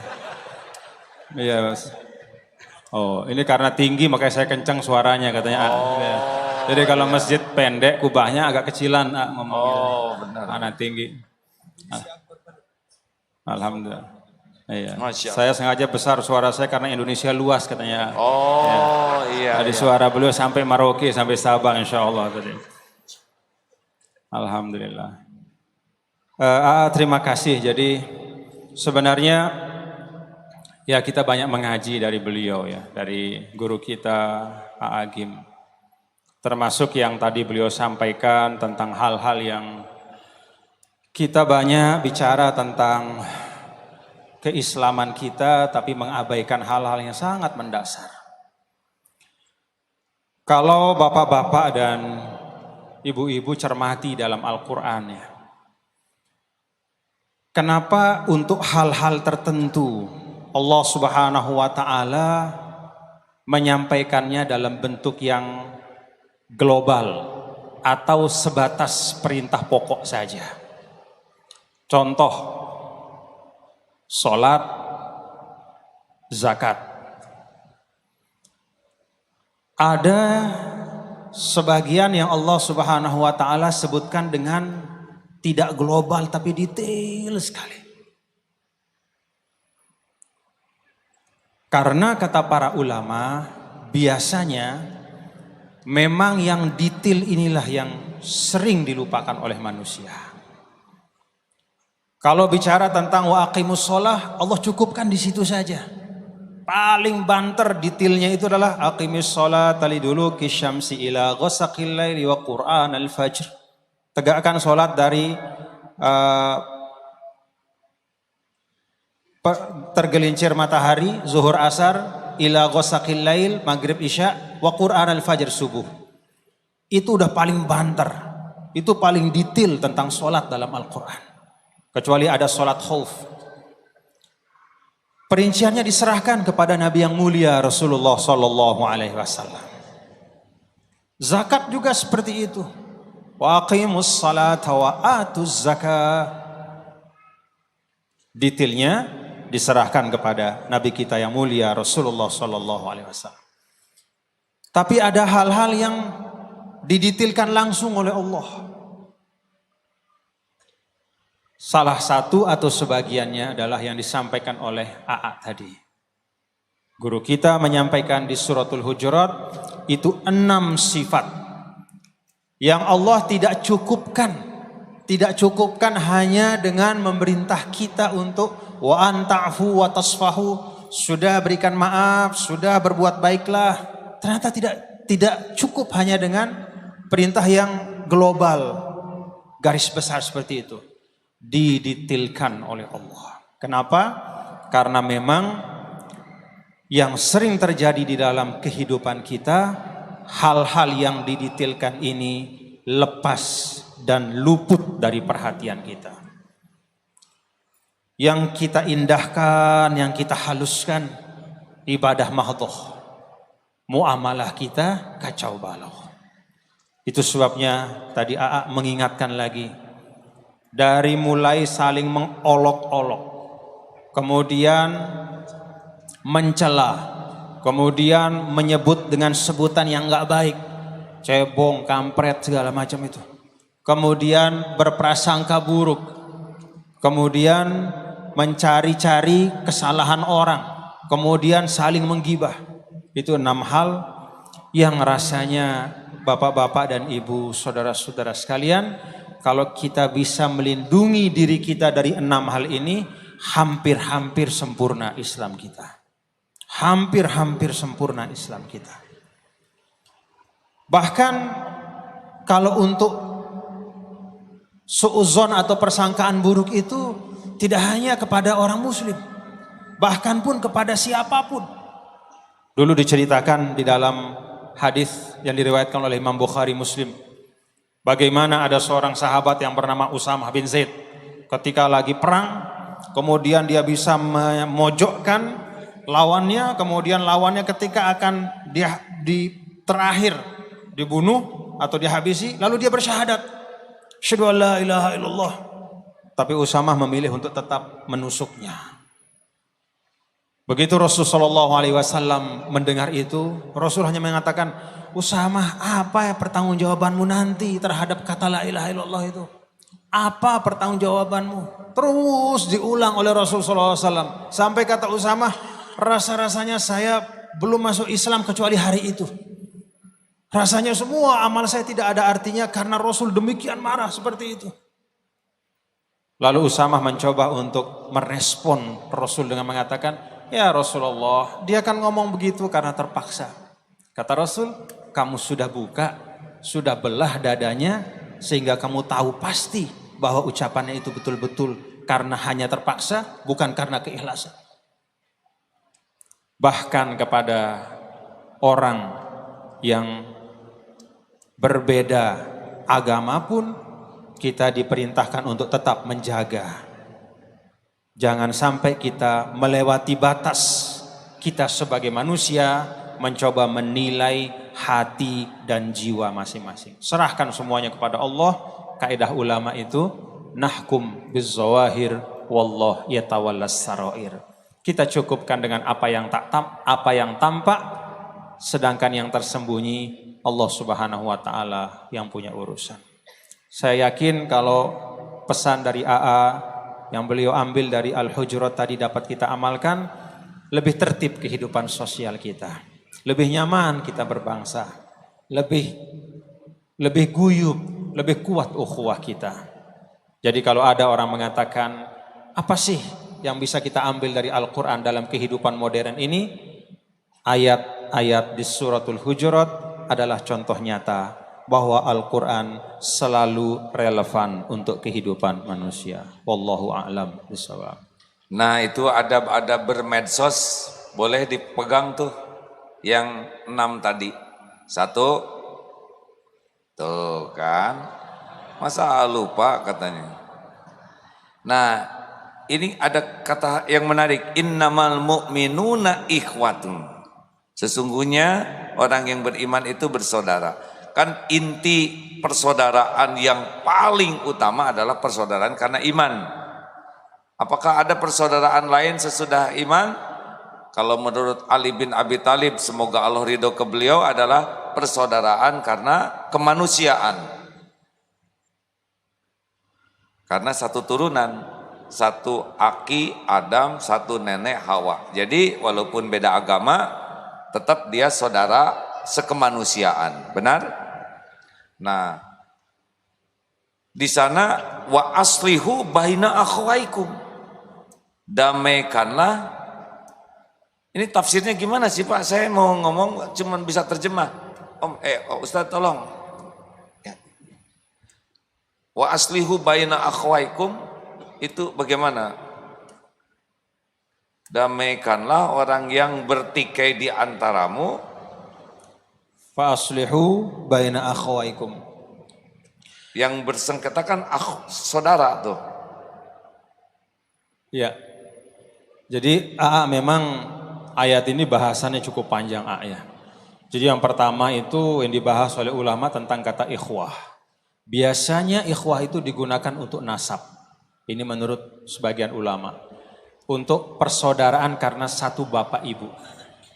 Iya, Mas. Oh, ini karena tinggi makanya saya kencang suaranya katanya. Ya. Jadi kalau masjid pendek, kubahnya agak kecilan ngomongnya. Benar. Anak tinggi. Alhamdulillah. Iya. Masya Allah. Saya sengaja besar suara saya karena Indonesia luas katanya. Iya. Tadi suara beliau sampai Maroke, sampai Sabah insya Allah tadi. Alhamdulillah. Terima kasih. Jadi sebenarnya ya kita banyak mengaji dari beliau ya, dari guru kita Agim. Termasuk yang tadi beliau sampaikan tentang hal-hal yang kita banyak bicara tentang keislaman kita tapi mengabaikan hal-hal yang sangat mendasar. Kalau bapak-bapak dan ibu-ibu cermati dalam Al-Quran ya, kenapa untuk hal-hal tertentu Allah Subhanahu wa Ta'ala menyampaikannya dalam bentuk yang global atau sebatas perintah pokok saja. Contoh, sholat, zakat. Ada sebagian yang Allah Subhanahu wa Ta'ala sebutkan dengan Tidak global tapi detail sekali. Karena kata para ulama, biasanya memang yang detail inilah yang sering dilupakan oleh manusia. Kalau bicara tentang wa aqimus shalah, Allah cukupkan di situ saja. Paling banter detailnya itu adalah aqimis shalah taliduluki syamsi ila ghasaqil laili wa qur'an al-fajr. Tegakkan sholat dari tergelincir matahari, zuhur asar, ila ghasaqil lail, maghrib isya, wa qur'an al-fajr subuh. Itu udah paling banter. Itu paling detail tentang sholat dalam Al-Quran. Kecuali ada sholat khauf. Perinciannya diserahkan kepada Nabi yang mulia Rasulullah Sallallahu Alaihi Wasallam. Zakat juga seperti itu. Wa aqimus salata wa atuz zakah. Detailnya diserahkan kepada Nabi kita yang mulia Rasulullah Sallallahu Alaihi Wasallam. Tapi ada hal-hal yang didetailkan langsung oleh Allah. Salah satu atau sebagiannya adalah yang disampaikan oleh AA tadi. Guru kita menyampaikan di suratul Hujurat itu 6 sifat yang Allah tidak cukupkan hanya dengan memerintah kita untuk wa anta'fu wa tasfahu, sudah berikan maaf, sudah berbuat baiklah. Ternyata tidak cukup hanya dengan perintah yang global, garis besar seperti itu. Didetailkan oleh Allah. Kenapa? Karena memang yang sering terjadi di dalam kehidupan kita, hal-hal yang didetailkan ini lepas dan luput dari perhatian kita. Yang kita indahkan, yang kita haluskan, ibadah mahdhah. Muamalah kita kacau balau. Itu sebabnya tadi AA mengingatkan lagi, dari mulai saling mengolok-olok, kemudian mencela, kemudian menyebut dengan sebutan yang enggak baik, cebong, kampret, segala macam itu. Kemudian berprasangka buruk, kemudian mencari-cari kesalahan orang, kemudian saling menggibah. Itu 6 hal yang rasanya bapak-bapak dan ibu, saudara-saudara sekalian, kalau kita bisa melindungi diri kita dari 6 hal ini, hampir-hampir sempurna Islam kita. Hampir-hampir sempurna Islam kita. Bahkan kalau untuk suudzon atau persangkaan buruk itu tidak hanya kepada orang muslim, bahkan pun kepada siapapun. Dulu diceritakan di dalam hadis yang diriwayatkan oleh Imam Bukhari Muslim, bagaimana ada seorang sahabat yang bernama Usamah bin Zaid. Ketika lagi perang, kemudian dia bisa memojokkan lawannya, kemudian lawannya ketika akan terakhir dibunuh atau dihabisi, lalu dia bersyahadat, asyhadu an la ilaha illallah. Tapi Usamah memilih untuk tetap menusuknya. Begitu Rasulullah SAW mendengar itu, Rasul hanya mengatakan, Usamah, apa ya pertanggungjawabanmu nanti terhadap kata la ilaha illallah itu? Apa pertanggungjawabanmu? Terus diulang oleh Rasulullah SAW. Sampai kata Usamah, rasa-rasanya saya belum masuk Islam kecuali hari itu. Rasanya semua amal saya tidak ada artinya karena Rasul demikian marah seperti itu. Lalu Usamah mencoba untuk merespon Rasul dengan mengatakan, ya Rasulullah, dia kan ngomong begitu karena terpaksa. Kata Rasul, kamu sudah buka, sudah belah dadanya, sehingga kamu tahu pasti bahwa ucapannya itu betul-betul karena hanya terpaksa, bukan karena keikhlasan. Bahkan kepada orang yang berbeda agama pun, kita diperintahkan untuk tetap menjaga. Jangan sampai kita melewati batas kita sebagai manusia, mencoba menilai hati dan jiwa masing-masing. Serahkan semuanya kepada Allah. Kaidah ulama itu, nahkum bizzawahir wallah yatawallas sarair. Kita cukupkan dengan apa yang tampak, sedangkan yang tersembunyi Allah Subhanahu wa taala yang punya urusan. Saya yakin kalau pesan dari AA yang beliau ambil dari Al-Hujurat tadi dapat kita amalkan, lebih tertib kehidupan sosial kita, lebih nyaman kita berbangsa, lebih guyup, lebih kuat ukhuwah kita. Jadi kalau ada orang mengatakan, apa sih yang bisa kita ambil dari Al-Quran dalam kehidupan modern ini? Ayat-ayat di suratul Hujurat adalah contoh nyata bahwa Al-Quran selalu relevan untuk kehidupan manusia. Wallahu a'lam bishawab. Nah itu ada bermedsos, boleh dipegang tuh yang 6 tadi. 1, tuh kan, masa lupa katanya. Nah ini ada kata yang menarik, innamal mu'minuna ikhwatun. Sesungguhnya orang yang beriman itu bersaudara. Kan inti persaudaraan yang paling utama adalah persaudaraan karena iman. Apakah ada persaudaraan lain sesudah iman? Kalau menurut Ali bin Abi Thalib, semoga Allah ridho ke beliau, adalah persaudaraan karena kemanusiaan. Karena satu turunan, satu aki Adam, satu nenek Hawa. Jadi walaupun beda agama, tetap dia saudara sekemanusiaan. Benar? Nah, di sana wa aslihu baina akhwaikum. Damaikanlah. Ini tafsirnya gimana sih Pak? Saya mau ngomong cuman bisa terjemah. Ustaz tolong. Ya. Wa aslihu baina akhwaikum itu bagaimana? Damaikanlah orang yang bertikai di antaramu. Fa aslihu baina akhwaikum. Yang bersengketa kan saudara tuh. Ya. Jadi memang ayat ini bahasannya cukup panjang ya. Jadi yang pertama itu yang dibahas oleh ulama tentang kata ikhwah. Biasanya ikhwah itu digunakan untuk nasab. Ini menurut sebagian ulama. Untuk persaudaraan karena satu bapak ibu.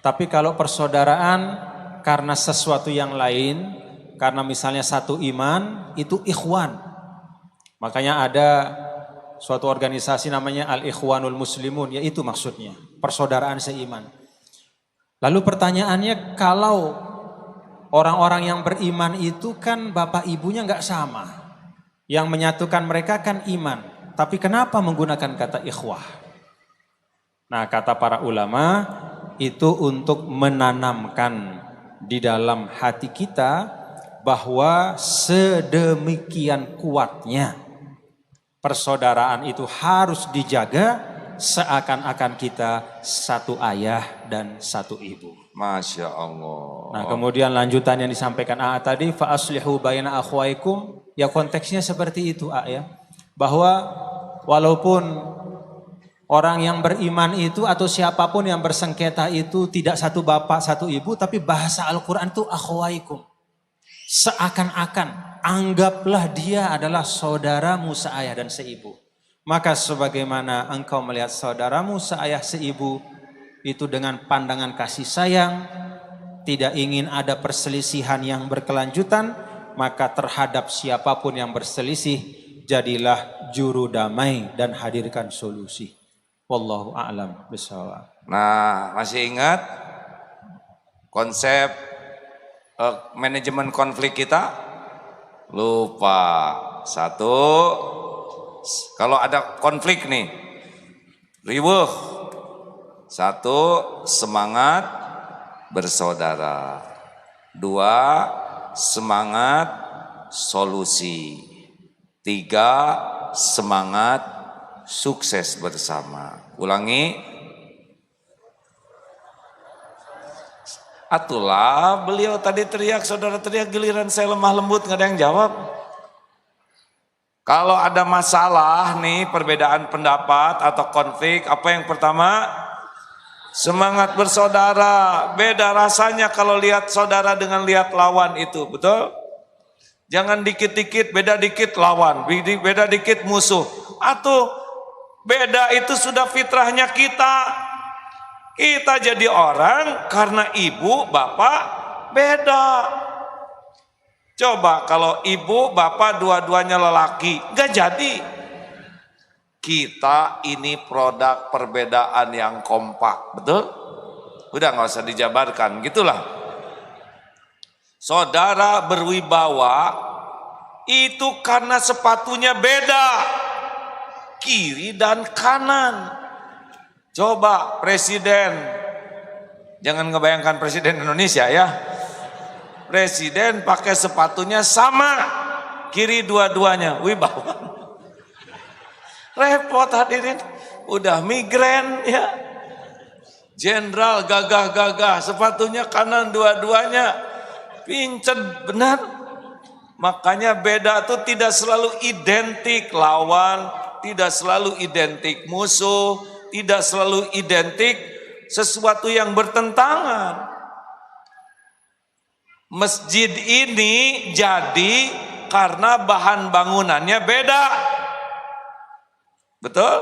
Tapi kalau persaudaraan karena sesuatu yang lain, karena misalnya satu iman, itu ikhwan. Makanya ada suatu organisasi namanya Al-Ikhwanul Muslimun, yaitu maksudnya persaudaraan seiman. Lalu pertanyaannya, kalau orang-orang yang beriman itu kan bapak ibunya nggak sama, yang menyatukan mereka kan iman, tapi kenapa menggunakan kata ikhwah? Nah, kata para ulama itu untuk menanamkan di dalam hati kita bahwa sedemikian kuatnya persaudaraan itu harus dijaga seakan-akan kita satu ayah dan satu ibu. Masya Allah. Nah kemudian lanjutan yang disampaikan tadi, fa aslihu baina akhwaikum, ya konteksnya seperti itu ya, bahwa walaupun orang yang beriman itu atau siapapun yang bersengketa itu tidak satu bapak satu ibu, tapi bahasa Al-Quran itu akhwaikum. Seakan-akan anggaplah dia adalah saudaramu seayah dan seibu. Maka sebagaimana engkau melihat saudaramu seayah seibu itu dengan pandangan kasih sayang, tidak ingin ada perselisihan yang berkelanjutan, maka terhadap siapapun yang berselisih jadilah juru damai dan hadirkan solusi. Wallahu a'lam bishawab. Nah, masih ingat konsep manajemen konflik kita? Lupa. 1, kalau ada konflik nih, riweuh. 1, semangat bersaudara. 2, semangat solusi. 3, semangat sukses bersama. Ulangi. Atulah beliau tadi teriak, saudara teriak, giliran saya lemah lembut nggak ada yang jawab. Kalau ada masalah nih, perbedaan pendapat atau konflik, apa yang pertama? Semangat bersaudara. Beda rasanya kalau lihat saudara dengan lihat lawan itu, betul? Jangan dikit-dikit, beda dikit lawan, beda dikit musuh. Atau beda itu sudah fitrahnya kita. Kita jadi orang karena ibu, bapak beda. Coba kalau ibu, bapak dua-duanya lelaki, gak jadi. Kita ini produk perbedaan yang kompak, betul? Udah nggak usah dijabarkan, gitulah. Saudara berwibawa itu karena sepatunya beda, kiri dan kanan. Coba presiden, jangan ngebayangkan presiden Indonesia ya. Presiden pakai sepatunya sama, kiri dua-duanya, wibawa. Repot hadirin, udah migrain ya. Jenderal gagah-gagah, sepatunya kanan dua-duanya, pincet benar. Makanya beda itu tidak selalu identik lawan, tidak selalu identik musuh, tidak selalu identik sesuatu yang bertentangan. Masjid ini jadi karena bahan bangunannya beda. Betul?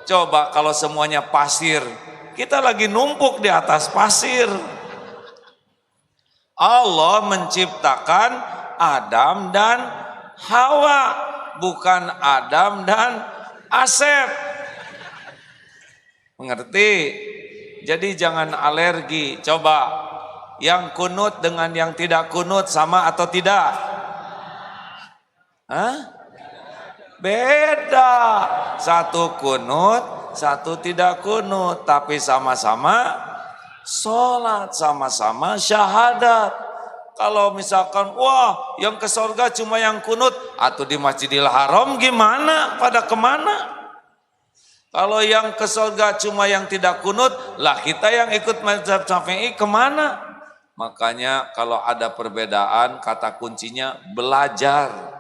Coba kalau semuanya pasir, kita lagi numpuk di atas pasir. Allah menciptakan Adam dan Hawa, bukan Adam dan Asep. Mengerti? Jadi jangan alergi. Coba yang kunut dengan yang tidak kunut sama atau tidak? Hah? Beda. Satu kunut, satu tidak kunut, tapi sama-sama sholat, sama-sama syahadat. Kalau misalkan wah yang ke surga cuma yang kunut, atau di Masjidil Haram gimana? Pada kemana? Kalau yang ke surga cuma yang tidak kunut, lah kita yang ikut mazhab Syafi'i kemana? Makanya kalau ada perbedaan, kata kuncinya belajar.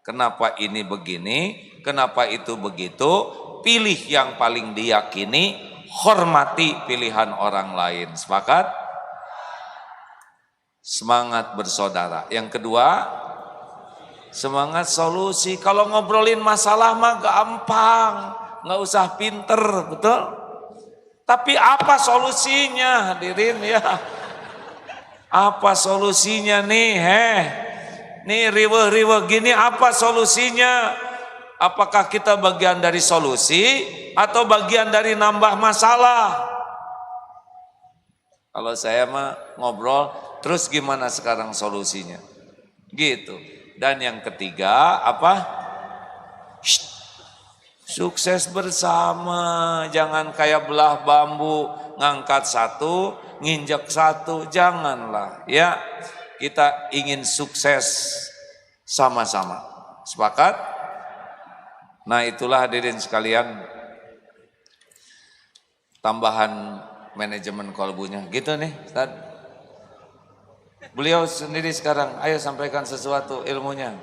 Kenapa ini begini, kenapa itu begitu, pilih yang paling diyakini, hormati pilihan orang lain. Sepakat? Semangat bersaudara. Yang kedua, semangat solusi. Kalau ngobrolin masalah mah gampang, nggak usah pinter, betul? Tapi apa solusinya, hadirin ya? Apa solusinya nih, Nih riweh-riweh gini apa solusinya? Apakah kita bagian dari solusi atau bagian dari nambah masalah? Kalau saya mah ngobrol, terus gimana sekarang solusinya? Gitu. Dan yang ketiga apa? Sukses bersama, jangan kayak belah bambu, ngangkat satu, nginjek satu, janganlah ya. Kita ingin sukses sama-sama. Sepakat? Nah itulah hadirin sekalian tambahan manajemen kolbunya. Gitu nih Ustaz. Beliau sendiri sekarang, ayo sampaikan sesuatu ilmunya.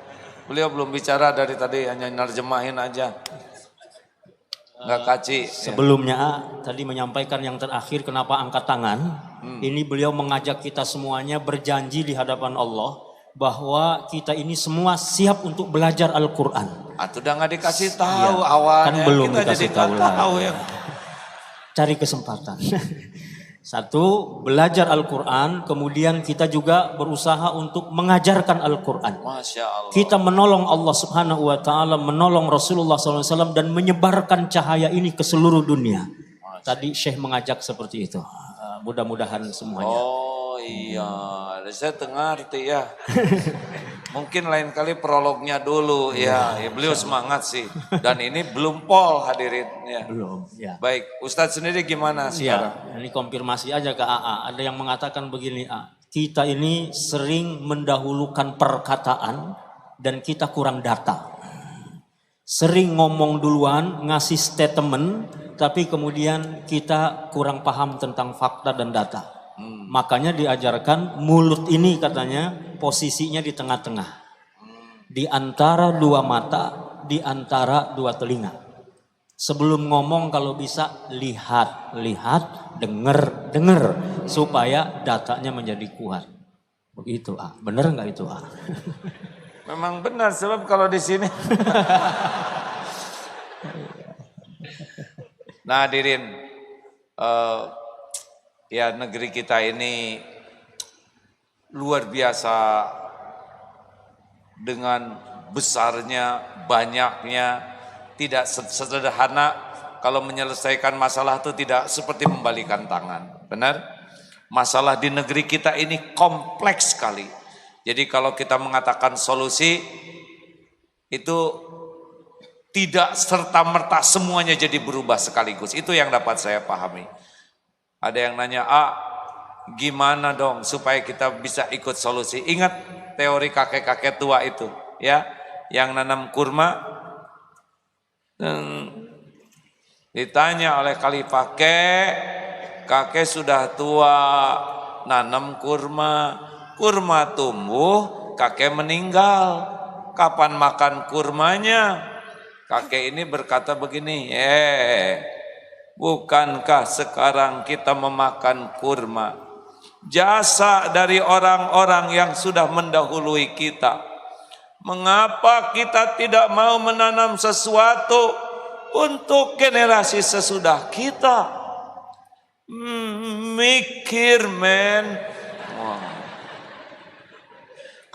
Beliau belum bicara dari tadi, hanya nerjemahin aja. Nggak kaci. Sebelumnya tadi menyampaikan yang terakhir kenapa angkat tangan. Ini beliau mengajak kita semuanya berjanji di hadapan Allah bahwa kita ini semua siap untuk belajar Al-Quran. Atau udah nggak dikasih tahu awalnya. Kan belum kita dikasih jadi tahu lah. ya. Cari kesempatan. Satu, belajar Al-Quran, kemudian kita juga berusaha untuk mengajarkan Al-Quran. Masya Allah. Kita menolong Allah Subhanahu Wa Taala, menolong Rasulullah SAW dan menyebarkan cahaya ini ke seluruh dunia. Tadi Syekh mengajak seperti itu. Mudah-mudahan semuanya. Oh iya, saya ngerti ya. Mungkin lain kali prolognya dulu ya. Beliau semangat sih. Dan ini belum pol hadirin ya. Belum. Ya. Baik, Ustadz sendiri gimana sekarang? Ya, ini konfirmasi aja ke AA. Ada yang mengatakan begini, kita ini sering mendahulukan perkataan dan kita kurang data. Sering ngomong duluan, ngasih statement, tapi kemudian kita kurang paham tentang fakta dan data. Makanya diajarkan mulut ini katanya posisinya di tengah-tengah. Di antara dua mata, di antara dua telinga. Sebelum ngomong kalau bisa lihat, denger, supaya datanya menjadi kuat. Begitu, bener nggak itu, Memang benar, sebab kalau di sini. Nah hadirin, ya negeri kita ini luar biasa dengan besarnya, banyaknya tidak sederhana. Kalau menyelesaikan masalah itu tidak seperti membalikan tangan. Benar? Masalah di negeri kita ini kompleks sekali. Jadi kalau kita mengatakan solusi itu tidak serta-merta semuanya jadi berubah sekaligus. Itu yang dapat saya pahami. Ada yang nanya, gimana dong supaya kita bisa ikut solusi? Ingat teori kakek-kakek tua itu, ya, yang nanam kurma. Ditanya oleh khalifah, kakek sudah tua, nanam kurma, kurma tumbuh, kakek meninggal. Kapan makan kurmanya? Kakek ini berkata begini, bukankah sekarang kita memakan kurma? Jasa dari orang-orang yang sudah mendahului kita. Mengapa kita tidak mau menanam sesuatu untuk generasi sesudah kita? Mikir, men.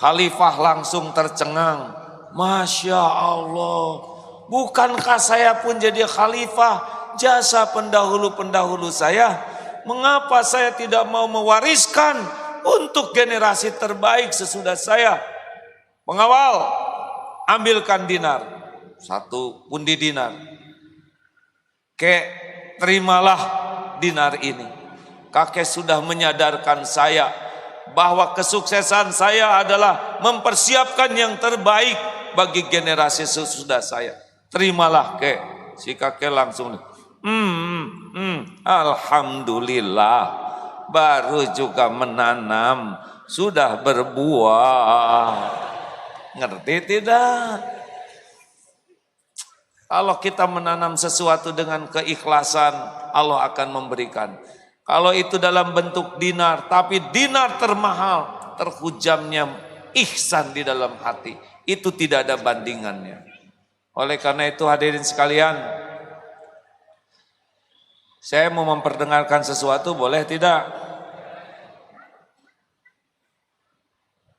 Khalifah langsung tercengang. Masya Allah, bukankah saya pun jadi khalifah, jasa pendahulu-pendahulu saya? Mengapa saya tidak mau mewariskan untuk generasi terbaik sesudah saya? Pengawal, ambilkan dinar, 1 pundi dinar. Terimalah dinar ini. Kakek sudah menyadarkan saya bahwa kesuksesan saya adalah mempersiapkan yang terbaik bagi generasi sesudah saya. Terimalah, Si kakek langsung, alhamdulillah, baru juga menanam, sudah berbuah. Ngerti tidak? Kalau kita menanam sesuatu dengan keikhlasan, Allah akan memberikan. Kalau itu dalam bentuk dinar, tapi dinar termahal, terhujamnya ihsan di dalam hati, itu tidak ada bandingannya. Oleh karena itu hadirin sekalian, saya mau memperdengarkan sesuatu, boleh tidak?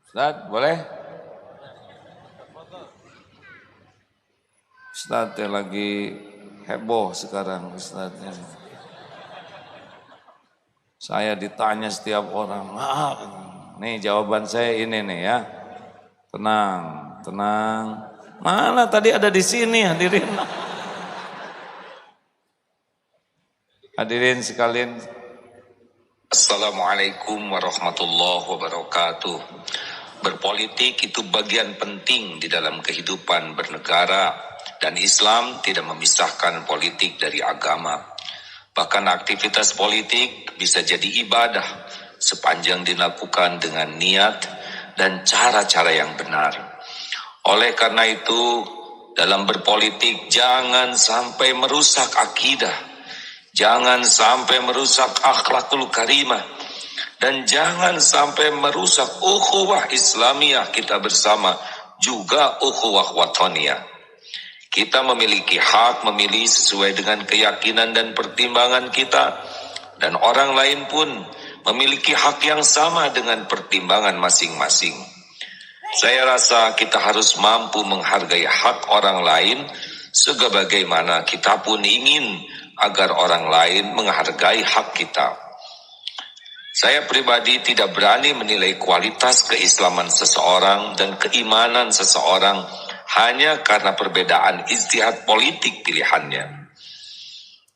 Ustaz, boleh? Ustaz lagi heboh sekarang Ustaznya. Saya ditanya setiap orang, nih jawaban saya ini nih ya. Tenang, tenang. Mana tadi ada di sini hadirin. Hadirin sekalian. Assalamualaikum warahmatullahi wabarakatuh. Berpolitik itu bagian penting di dalam kehidupan bernegara, dan Islam tidak memisahkan politik dari agama. Bahkan aktivitas politik bisa jadi ibadah sepanjang dilakukan dengan niat dan cara-cara yang benar. Oleh karena itu, dalam berpolitik jangan sampai merusak akidah, jangan sampai merusak akhlakul karimah, dan jangan sampai merusak ukhuwah Islamiyah kita bersama, juga ukhuwah wataniyah. Kita memiliki hak memilih sesuai dengan keyakinan dan pertimbangan kita, dan orang lain pun memiliki hak yang sama dengan pertimbangan masing-masing. Saya rasa kita harus mampu menghargai hak orang lain sebagaimana kita pun ingin agar orang lain menghargai hak kita. Saya pribadi tidak berani menilai kualitas keislaman seseorang dan keimanan seseorang hanya karena perbedaan ijtihad politik pilihannya.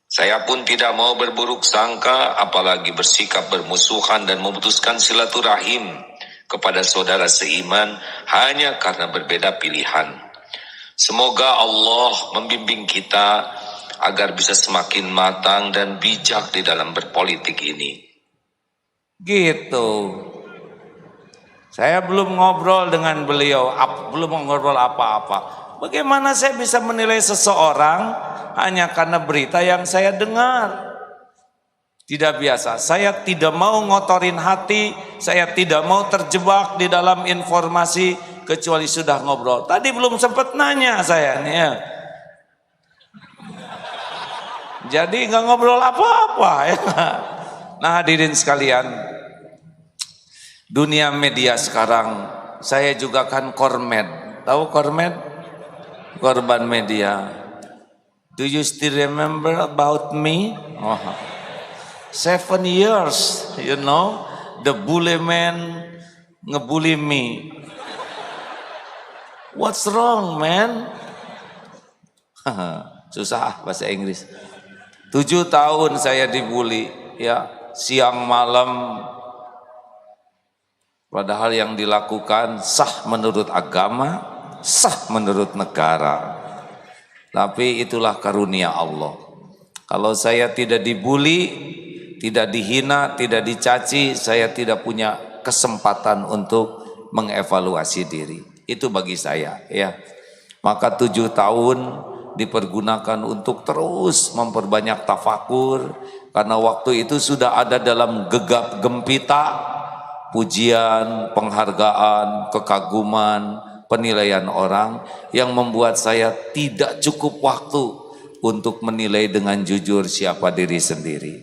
Saya pun tidak mau berburuk sangka, apalagi bersikap bermusuhan dan memutuskan silaturahim kepada saudara seiman hanya karena berbeda pilihan. Semoga Allah membimbing kita agar bisa semakin matang dan bijak di dalam berpolitik ini. Gitu. Saya belum ngobrol dengan beliau, belum ngobrol apa-apa. Bagaimana saya bisa menilai seseorang hanya karena berita yang saya dengar? Tidak biasa. Saya tidak mau ngotorin hati, saya tidak mau terjebak di dalam informasi kecuali sudah ngobrol. Tadi belum sempat nanya saya nih ya. Jadi nggak ngobrol apa-apa ya. Nah hadirin sekalian, dunia media sekarang, saya juga kan kormed. Tahu kormed? Korban media. Do you still remember about me? Oh. 7 years, you know, the bully man ngebully me. What's wrong, man? Susah bahasa Inggris. 7 tahun saya dibully, ya, siang malam. Padahal yang dilakukan sah menurut agama, sah menurut negara. Tapi itulah karunia Allah. Kalau saya tidak dibully, tidak dihina, tidak dicaci, saya tidak punya kesempatan untuk mengevaluasi diri. Itu bagi saya, ya. Maka 7 tahun dipergunakan untuk terus memperbanyak tafakur, karena waktu itu sudah ada dalam gegap gempita pujian, penghargaan, kekaguman, penilaian orang yang membuat saya tidak cukup waktu untuk menilai dengan jujur siapa diri sendiri.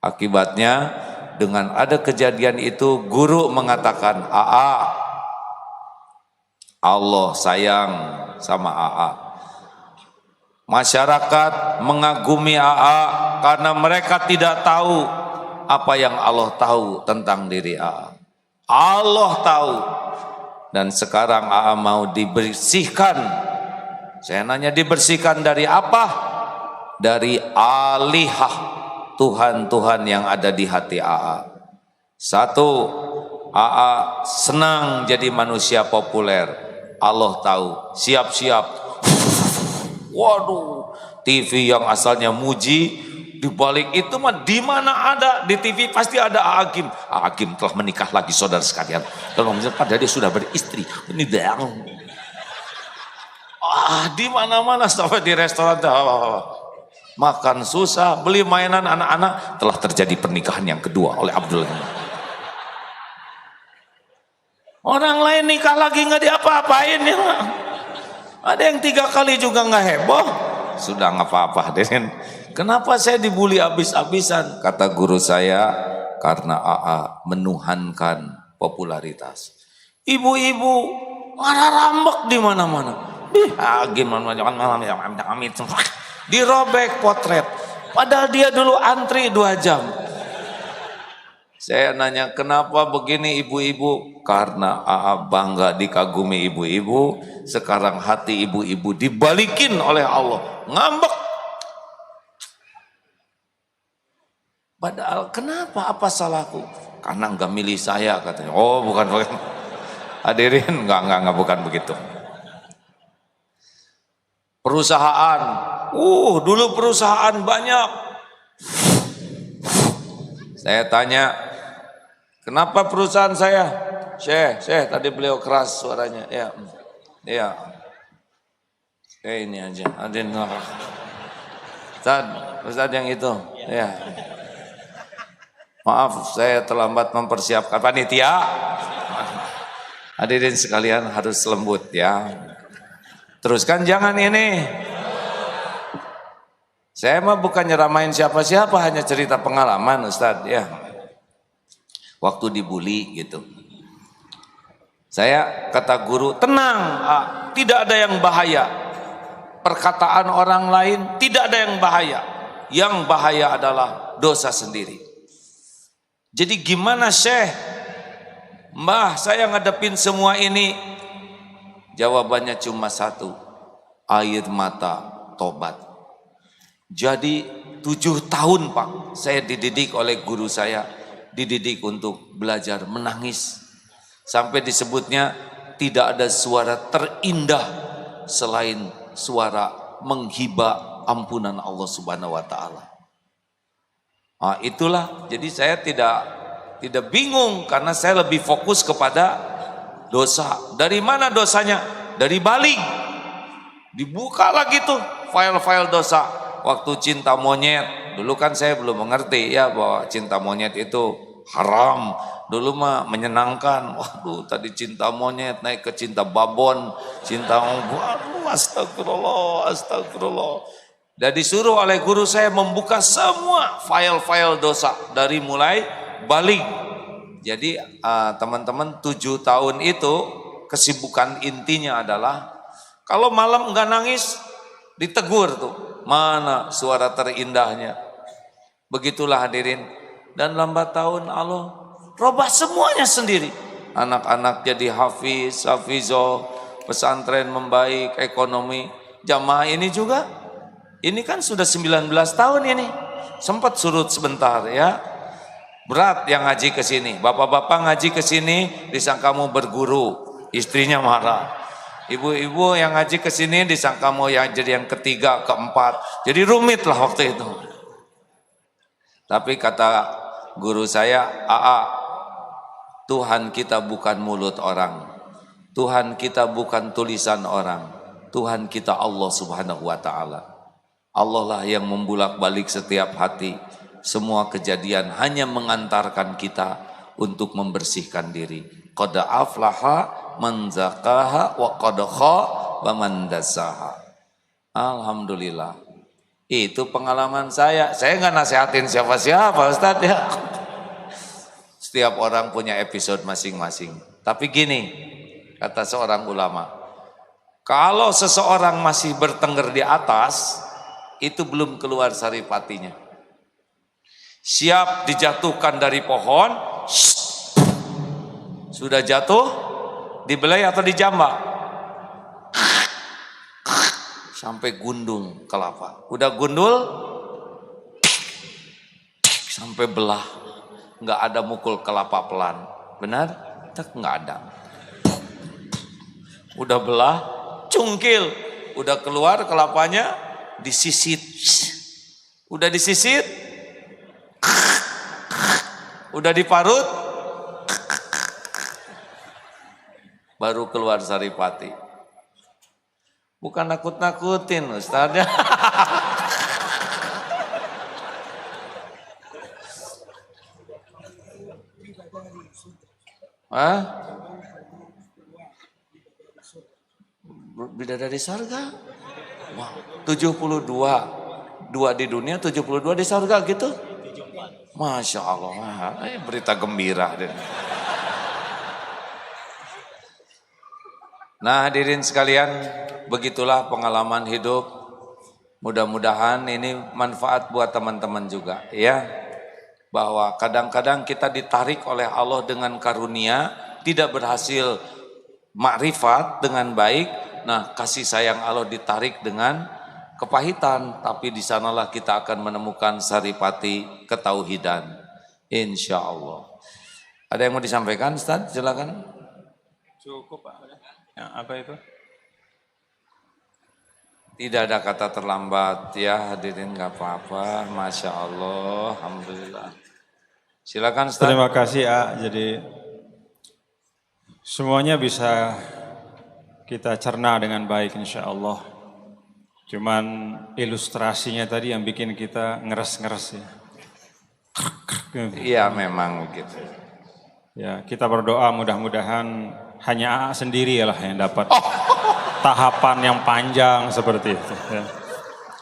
Akibatnya dengan ada kejadian itu, guru mengatakan, "AA, Allah sayang sama AA. Masyarakat mengagumi AA karena mereka tidak tahu apa yang Allah tahu tentang diri AA. Allah tahu. Dan sekarang AA mau dibersihkan." Saya nanya, dibersihkan dari apa? Dari alihah, Tuhan-Tuhan yang ada di hati AA. Satu, AA senang jadi manusia populer. Allah tahu. Siap-siap. Waduh, TV yang asalnya muji, dibalik itu mah di mana ada di TV pasti ada Agim. Agim telah menikah lagi, saudara sekalian. Kalau misalnya padahal dia sudah beristri. Ini dong. Di mana-mana sampai di restoran. Makan susah, beli mainan anak-anak, telah terjadi pernikahan yang kedua oleh Abdul. Orang lain nikah lagi nggak diapa-apain ya. Ada yang 3 kali juga nggak heboh. Sudah nggak apa-apa, Den. Kenapa saya dibully habis-habisan? Kata guru saya, karena AA menuhankan popularitas. Ibu-ibu marah rambek di mana-mana. Gimana dirobek potret. Padahal dia dulu antri 2 jam. Saya nanya, kenapa begini ibu-ibu? Karena AA bangga dikagumi ibu-ibu. Sekarang hati ibu-ibu dibalikin oleh Allah. Ngambek. Padahal kenapa? Apa salahku? Karena enggak milih saya katanya. Oh bukan. Hadirin, enggak bukan begitu. Perusahaan. Dulu perusahaan banyak. Saya tanya, kenapa perusahaan saya? Syekh, tadi beliau keras suaranya. Ya. Ini aja. Adin. Ustaz yang itu. Ya. Maaf, saya terlambat mempersiapkan panitia. Hadirin sekalian harus lembut ya. Teruskan, jangan ini. Saya mah bukan nyeramain siapa-siapa, hanya cerita pengalaman Ustaz ya. Waktu dibully gitu. Saya kata guru, tenang, tidak ada yang bahaya. Perkataan orang lain tidak ada yang bahaya. Yang bahaya adalah dosa sendiri. Jadi gimana Syekh? Mbah, saya ngadepin semua ini. Jawabannya cuma satu, air mata tobat. Jadi 7 tahun Pak, saya dididik oleh guru saya, dididik untuk belajar menangis. Sampai disebutnya tidak ada suara terindah selain suara menghibah ampunan Allah Subhanahu wa taala. Itulah, jadi saya tidak bingung karena saya lebih fokus kepada dosa. Dari mana dosanya? Dari balik. Dibuka lagi tuh file-file dosa. Waktu cinta monyet, dulu kan saya belum mengerti ya bahwa cinta monyet itu haram. Dulu mah menyenangkan. Waduh, tadi cinta monyet naik ke cinta babon, cinta astagfirullah. Dan disuruh oleh guru saya membuka semua file-file dosa dari mulai balik. Jadi teman-teman 7 tahun itu kesibukan intinya adalah kalau malam enggak nangis ditegur tuh. Mana suara terindahnya. Begitulah hadirin. Dan lambat tahun Allah robah semuanya sendiri. Anak-anak jadi hafiz, hafizoh, pesantren membaik, ekonomi. Jamaah ini juga, ini kan sudah 19 tahun ini. Sempat surut sebentar ya. Berat yang ngaji ke sini. Bapak-bapak ngaji ke sini disangka mau berguru, istrinya marah. Ibu-ibu yang ngaji ke sini disangka mau yang jadi yang ketiga, keempat. Jadi rumit lah waktu itu. Tapi kata guru saya, Tuhan kita bukan mulut orang. Tuhan kita bukan tulisan orang. Tuhan kita Allah Subhanahu wa taala. Allah lah yang membulak-balik setiap hati. Semua kejadian hanya mengantarkan kita untuk membersihkan diri. Qad aflaha man zakaha wa qad khaba man dassaha. Alhamdulillah. Itu pengalaman saya. Saya nggak nasihatin siapa-siapa, Ustaz ya. Setiap orang punya episode masing-masing. Tapi gini, kata seorang ulama, kalau seseorang masih bertengger di atas, itu belum keluar saripatinya. Siap dijatuhkan dari pohon, sudah jatuh, dibelai atau dijambak, sampai gundung kelapa. Udah gundul, sampai belah. Nggak ada mukul kelapa pelan. Benar? Nggak ada. Udah belah, cungkil. Udah keluar kelapanya, disisit. Udah disisit, udah diparut, baru keluar saripati. Bukan nakut-nakutin Ustaz ya. Hah? Bidadari surga? Wow, 72. 2 di dunia, 72 di surga gitu? Masya Allah, berita gembira. Nah hadirin sekalian, begitulah pengalaman hidup. Mudah-mudahan ini manfaat buat teman-teman juga ya. Bahwa kadang-kadang kita ditarik oleh Allah dengan karunia, tidak berhasil makrifat dengan baik. Nah kasih sayang Allah ditarik dengan kepahitan, tapi di sanalah kita akan menemukan saripati ketauhidan. Insya Allah. Ada yang mau disampaikan Ustaz? Silakan. Cukup Pak. Ya, apa itu? Tidak ada kata terlambat ya hadirin, nggak apa-apa. Masya Allah, alhamdulillah. Silakan Ustaz. Terima kasih Jadi semuanya bisa kita cerna dengan baik insya Allah. Cuman ilustrasinya tadi yang bikin kita ngeres-ngeres ya. Iya memang begitu. Ya kita berdoa mudah-mudahan hanya sendiri lah yang dapat tahapan yang panjang seperti itu. Ya.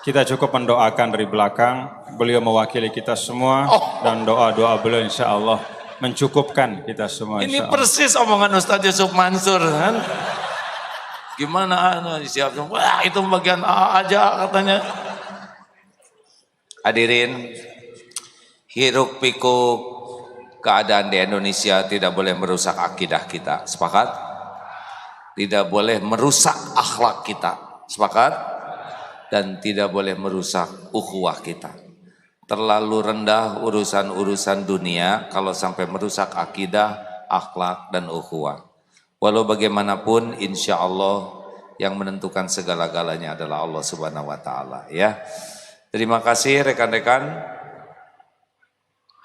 Kita cukup mendoakan dari belakang, beliau mewakili kita semua dan doa-doa beliau insya Allah mencukupkan kita semua. Ini persis omongan Ustaz Yusuf Mansur kan. Gimana siap? Wah itu bagian A aja katanya. Hadirin, hiruk pikuk keadaan di Indonesia tidak boleh merusak akidah kita. Sepakat? Tidak boleh merusak akhlak kita. Sepakat? Dan tidak boleh merusak ukhuwah kita. Terlalu rendah urusan-urusan dunia kalau sampai merusak akidah, akhlak dan ukhuwah. Walau bagaimanapun insya Allah yang menentukan segala-galanya adalah Allah Subhanahu wa taala ya. Terima kasih rekan-rekan.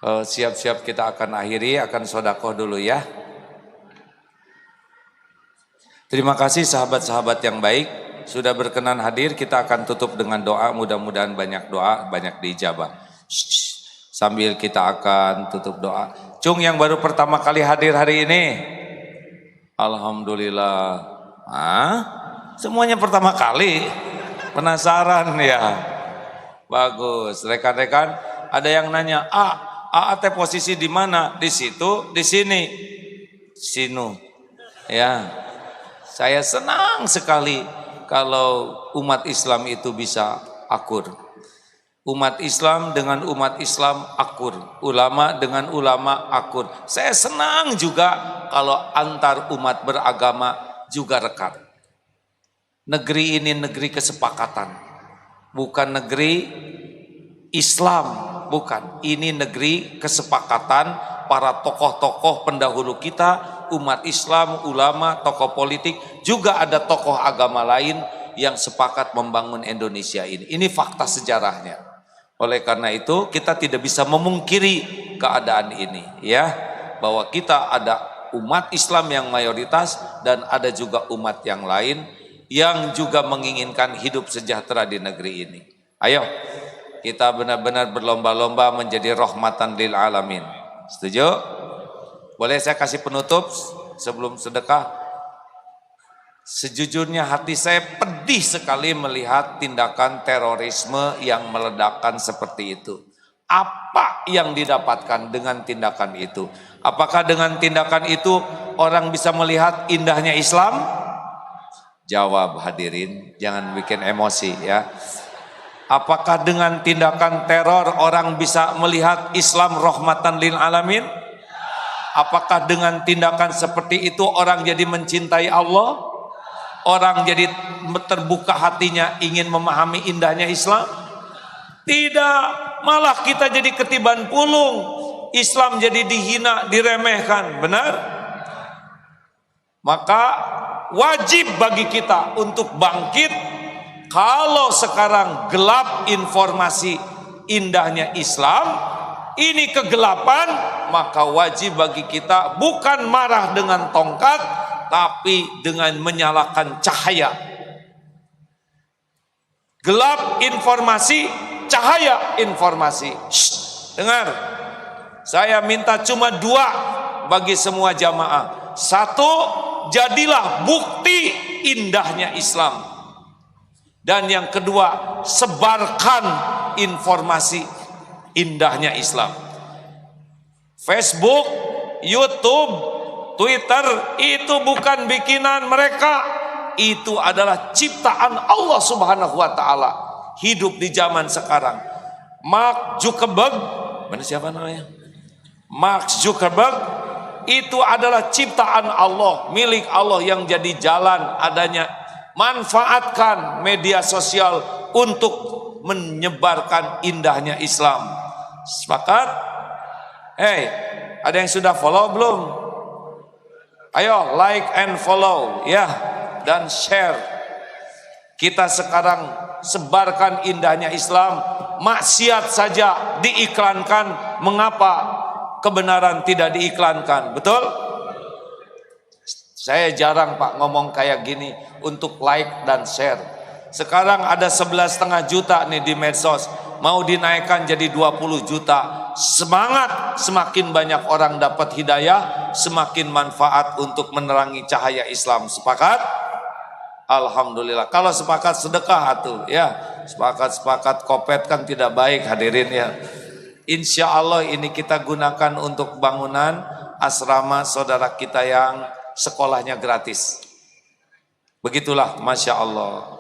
Siap-siap kita akan akhiri, akan sedekah dulu ya. Terima kasih sahabat-sahabat yang baik sudah berkenan hadir. Kita akan tutup dengan doa, mudah-mudahan banyak doa, banyak diijabah. Sambil kita akan tutup doa. Cung yang baru pertama kali hadir hari ini. Alhamdulillah. Semuanya pertama kali. Penasaran ya. Bagus. Rekan-rekan, ada yang nanya, teh posisi di mana? Di situ, di sini. Sinu. Ya. Saya senang sekali kalau umat Islam itu bisa akur. Umat Islam dengan umat Islam akur, ulama dengan ulama akur. Saya senang juga kalau antar umat beragama juga rekat. Negeri ini negeri kesepakatan, bukan negeri Islam, bukan. Ini negeri kesepakatan para tokoh-tokoh pendahulu kita, umat Islam, ulama, tokoh politik, juga ada tokoh agama lain yang sepakat membangun Indonesia ini. Ini fakta sejarahnya. Oleh karena itu kita tidak bisa memungkiri keadaan ini, ya, bahwa kita ada umat Islam yang mayoritas dan ada juga umat yang lain yang juga menginginkan hidup sejahtera di negeri ini. Ayo kita benar-benar berlomba-lomba menjadi rahmatan lil alamin. Setuju? Boleh saya kasih penutup sebelum sedekah? Sejujurnya hati saya pedih sekali melihat tindakan terorisme yang meledakkan seperti itu. Apa yang didapatkan dengan tindakan itu? Apakah dengan tindakan itu orang bisa melihat indahnya Islam? Jawab hadirin, jangan bikin emosi ya. Apakah dengan tindakan teror orang bisa melihat Islam rahmatan lil alamin? Apakah dengan tindakan seperti itu orang jadi mencintai Allah? Orang jadi terbuka hatinya ingin memahami indahnya Islam? Tidak, malah kita jadi ketiban pulung. Islam jadi dihina, diremehkan. Benar? Maka wajib bagi kita untuk bangkit. Kalau sekarang gelap informasi indahnya Islam, ini kegelapan, maka wajib bagi kita bukan marah dengan tongkat, tapi dengan menyalakan cahaya. Gelap informasi, cahaya informasi. Shh, dengar, saya minta cuma 2 bagi semua jamaah. 1, jadilah bukti indahnya Islam. Dan yang kedua, sebarkan informasi indahnya Islam. Facebook, YouTube, Twitter itu bukan bikinan mereka, itu adalah ciptaan Allah Subhanahu wa taala. Hidup di zaman sekarang. Mark Zuckerberg, mana siapa namanya? Mark Zuckerberg itu adalah ciptaan Allah, milik Allah yang jadi jalan adanya. Manfaatkan media sosial untuk menyebarkan indahnya Islam. Sepakat? Hey, ada yang sudah follow belum? Ayo like and follow ya, dan share. Kita sekarang sebarkan indahnya Islam. Maksiat saja diiklankan, mengapa kebenaran tidak diiklankan? Betul? Saya jarang Pak ngomong kayak gini untuk like dan share. Sekarang ada 11,5 juta nih di medsos, mau dinaikkan jadi 20 juta. Semangat, semakin banyak orang dapat hidayah, semakin manfaat untuk menerangi cahaya Islam. Sepakat? Alhamdulillah. Kalau sepakat sedekah atuh ya. Sepakat kopet kan tidak baik hadirin ya. Insya Allah ini kita gunakan untuk bangunan asrama saudara kita yang sekolahnya gratis. Begitulah, Masya Allah.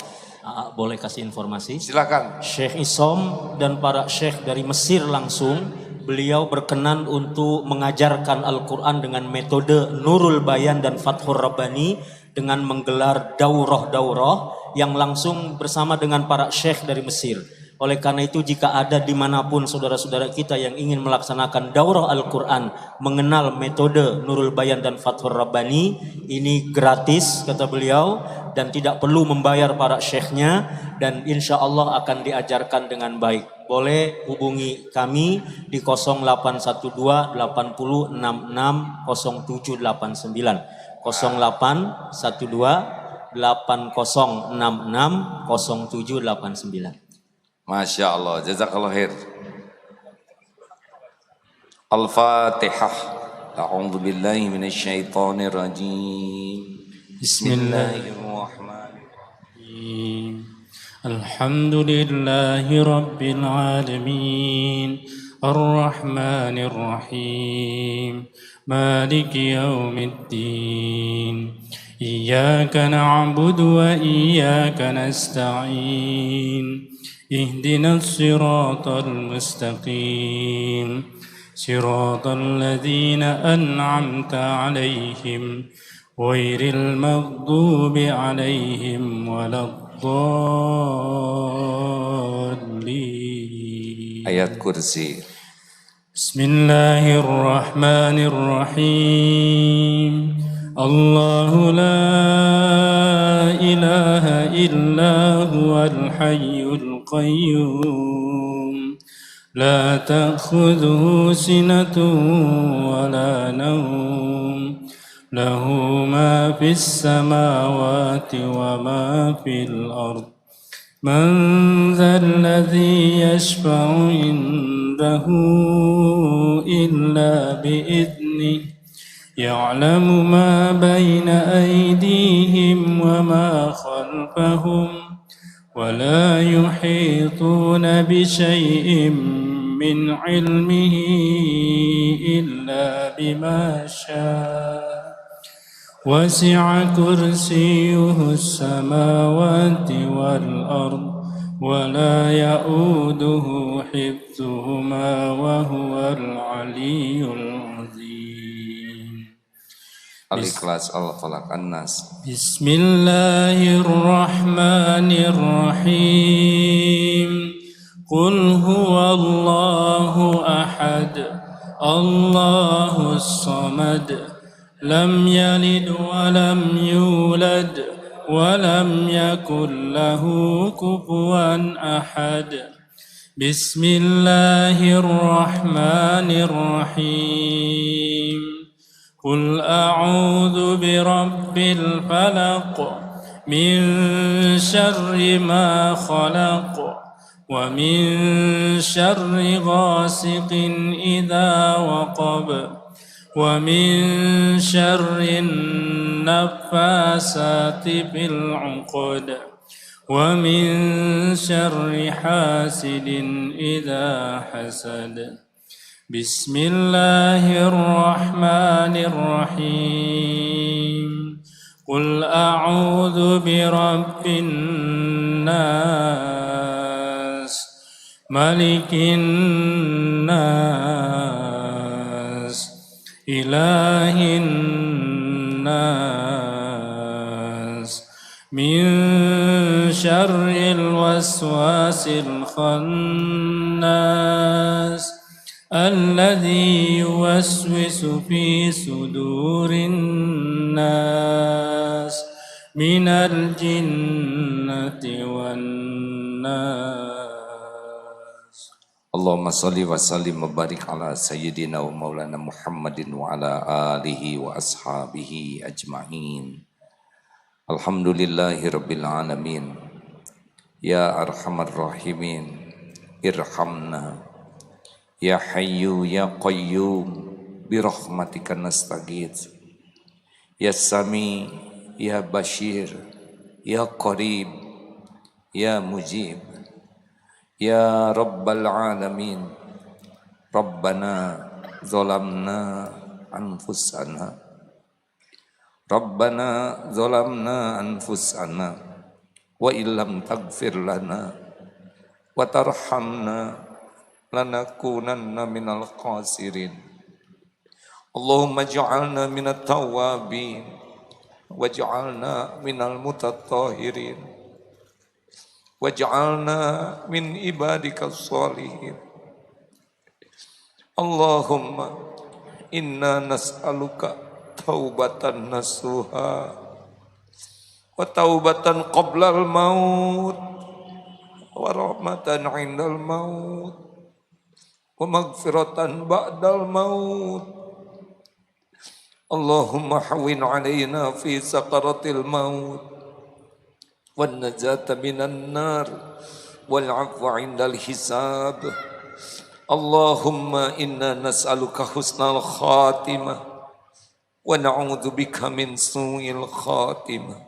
Boleh kasih informasi? Silakan. Syekh Isom dan para syekh dari Mesir langsung, beliau berkenan untuk mengajarkan Al-Quran dengan metode Nurul Bayan dan Fathur Rabbani dengan menggelar daurah-daurah yang langsung bersama dengan para syekh dari Mesir. Oleh karena itu jika ada dimanapun saudara-saudara kita yang ingin melaksanakan daurah Al-Quran, mengenal metode Nurul Bayan dan Fathur Rabbani, ini gratis kata beliau dan tidak perlu membayar para syekhnya, dan insya Allah akan diajarkan dengan baik. Boleh hubungi kami di 0812 80 66 0789 0812 8066 0789. Masya Allah, jazakallah khair. Al-Fatihah. A'udzu billahi minasyaitonir rajim. Bismillahirrahmanirrahim. Alhamdulillahi rabbil alamin. Ar-Rahmanir Rahim. Maliki yaumiddin. Iyyaka na'budu wa iyyaka nasta'in. اهدنا الصراط المستقيم صراط الذين أنعمت عليهم غير المغضوب عليهم ولا الضالين. Ayat kursi. بسم الله الرحمن الرحيم الله لا إله إلا هو الحي القيوم لا تأخذه سنة ولا نوم له ما في السماوات وما في الأرض من ذا الذي يشفع عنده إلا بإذنه يعلم ما بين أيديهم وما خلفهم ولا يحيطون بشيء من علمه إلا بما شاء وسع كرسيه السماوات والأرض ولا يؤوده حفظهما وهو العلي العظيم. Al-Ikhlas, Al-Falaq, An-Nas. بسم الله الرحمن الرحيم قل هو الله أحد الله الصمد لم يلد ولم يولد ولم يكن له كفوا أحد بسم الله الرحمن الرحيم قل أعوذ برب الفلق من شر ما خلق ومن شر غاسق إذا وقب ومن شر النفاسات في العقد ومن شر حاسد إذا حسد بسم الله الرحمن الرحيم قل أعوذ برب الناس ملك الناس إله الناس من شر الوسواس الخناس الذي يوسوس في صدور الناس من الجنة والناس. Allahumma salli wa sallim wa barik ala sayyidina wa maulana Muhammadin wa ala alihi wa ashabihi ajma'in. Alhamdulillahi rabbil alamin. Ya arhamar rahimin, irhamna. Ya Hayyu Ya Qayyum birahmatika nastaghits. Ya Sami Ya Bashir Ya Qarib Ya Mujib Ya Rabbal Alamin. Rabbana zalamna anfusana Rabbana zalamna anfusana wa illam taghfir lana wa tarhamna lanakunanna minal khasirin. Allahumma ja'alna minat tawabin waj'alna minal mutatahhirin waj'alna min ibadikas sholihin. Allahumma inna nas'aluka taubatan nasuha wa taubatan qablal maut wa rahmatan 'indal maut wa maghfiratan ba'dal maut. Allahumma hawwin 'alaina fi sakaratil maut wan najata minan nar wal 'afwa 'indal hisab. Allahumma inna nas'aluka husnal khatimah wa na'udzubika min su'il khatimah.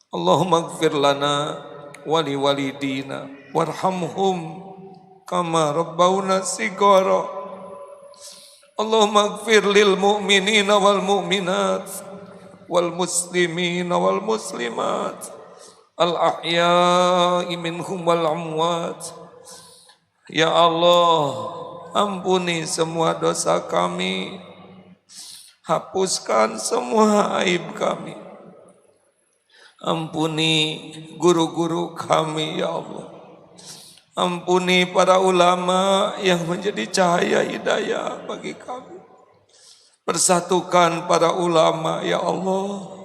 Allahumma ighfir lana wa liwalidina warhamhum kama rabbawna sigara. Allahumma ighfir lil mu'minina wal mu'minat wal muslimina wal muslimat al-ahya'i minhum wal amwat. Ya Allah, ampuni semua dosa kami, hapuskan semua aib kami. Ampuni guru-guru kami ya Allah. Ampuni para ulama yang menjadi cahaya hidayah bagi kami. Persatukan para ulama ya Allah.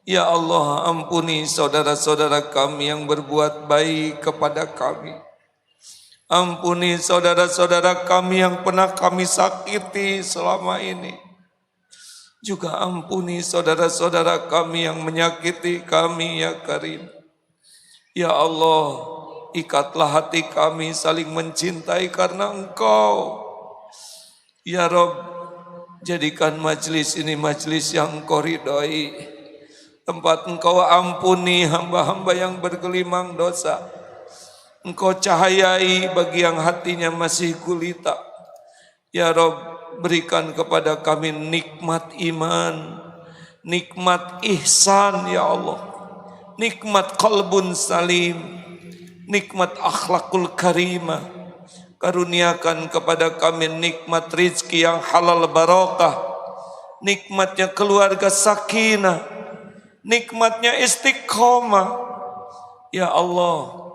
Ya Allah, ampuni saudara-saudara kami yang berbuat baik kepada kami. Ampuni saudara-saudara kami yang pernah kami sakiti selama ini. Juga ampuni saudara-saudara kami yang menyakiti kami ya Karim. Ya Allah, ikatlah hati kami saling mencintai karena Engkau. Ya Rabb, jadikan majlis ini majlis yang Engkau ridhoi. Tempat Engkau ampuni hamba-hamba yang bergelimang dosa. Engkau cahayai bagi yang hatinya masih gulita. Ya Rabb, berikan kepada kami nikmat iman, nikmat ihsan ya Allah, nikmat qalbun salim, nikmat akhlakul karimah. Karuniakan kepada kami nikmat rizki yang halal barakah, nikmatnya keluarga sakinah, nikmatnya istiqomah. Ya Allah,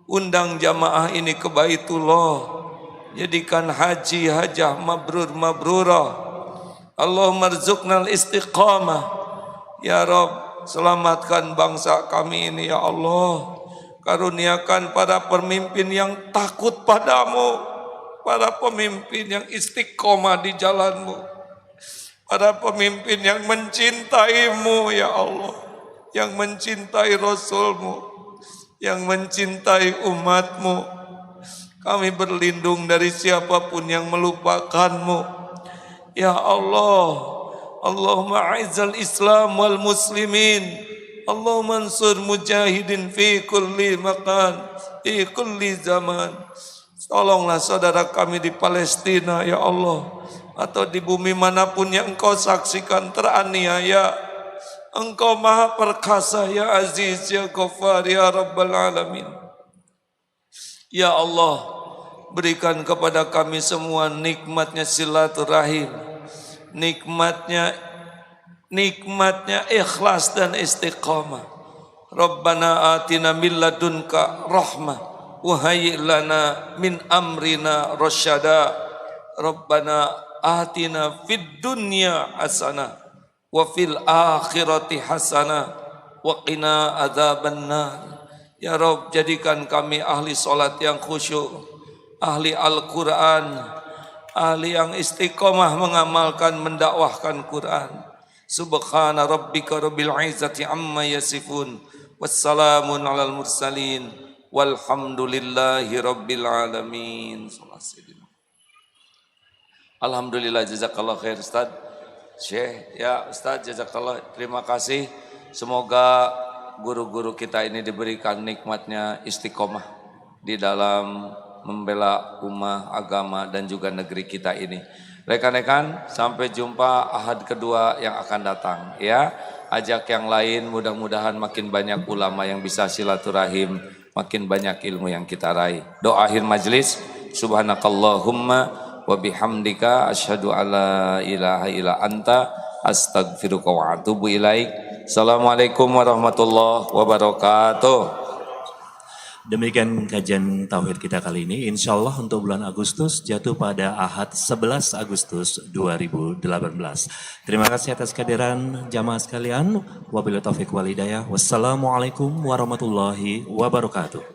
undang jamaah ini ke Baitullah, jadikan haji hajah mabrur mabrurah. Allahumma rzuqnal istiqamah. Ya Rabb, selamatkan bangsa kami ini ya Allah. Karuniakan para pemimpin yang takut padamu, para pemimpin yang istiqomah di jalanmu, para pemimpin yang mencintaimu ya Allah, yang mencintai Rasulmu, yang mencintai umatmu. Kami berlindung dari siapapun yang melupakanmu. Ya Allah, Allahumma a'izzal Islam wal muslimin. Allahumma ansur mujahidin fi kulli makan, fi kulli zaman. Tolonglah saudara kami di Palestina ya Allah, atau di bumi manapun yang Engkau saksikan teraniaya. Engkau maha perkasa ya Aziz ya Ghaffar ya Rabbal Alamin. Ya Allah, berikan kepada kami semua nikmatnya silaturahim, nikmatnya ikhlas dan istiqamah. Rabbana atina min ladunka rahmah wa hayyi' lana min amrina rasyada. Rabbana atina fid dunya hasanah wa fil akhirati hasanah wa qina adzabannar. Ya Rabb, jadikan kami ahli salat yang khusyuk, ahli Al-Quran, ahli yang istiqomah mengamalkan, mendakwahkan Quran. Subhana rabbika rabbil izzati amma yasifun, wassalamun alal mursalin, walhamdulillahi rabbil alamin. Alhamdulillah, jazakallah khair Ustaz. Syekh, ya Ustaz, jazakallah, terima kasih. Semoga guru-guru kita ini diberikan nikmatnya istiqomah di dalam membela ummah, agama, dan juga negeri kita ini. Rekan-rekan, sampai jumpa ahad kedua yang akan datang. Ya, ajak yang lain, mudah-mudahan makin banyak ulama yang bisa silaturahim, makin banyak ilmu yang kita raih. Doa akhir majlis, subhanakallahumma wa bihamdika asyhadu alla ilaha illa anta astaghfiruka wa atubu ilaik. Assalamualaikum warahmatullahi wabarakatuh. Demikian kajian Tauhid kita kali ini. Insya Allah untuk bulan Agustus jatuh pada Ahad 11 Agustus 2018. Terima kasih atas kehadiran jamaah sekalian. Wabillahi taufiq wal hidayah. Wassalamualaikum warahmatullahi wabarakatuh.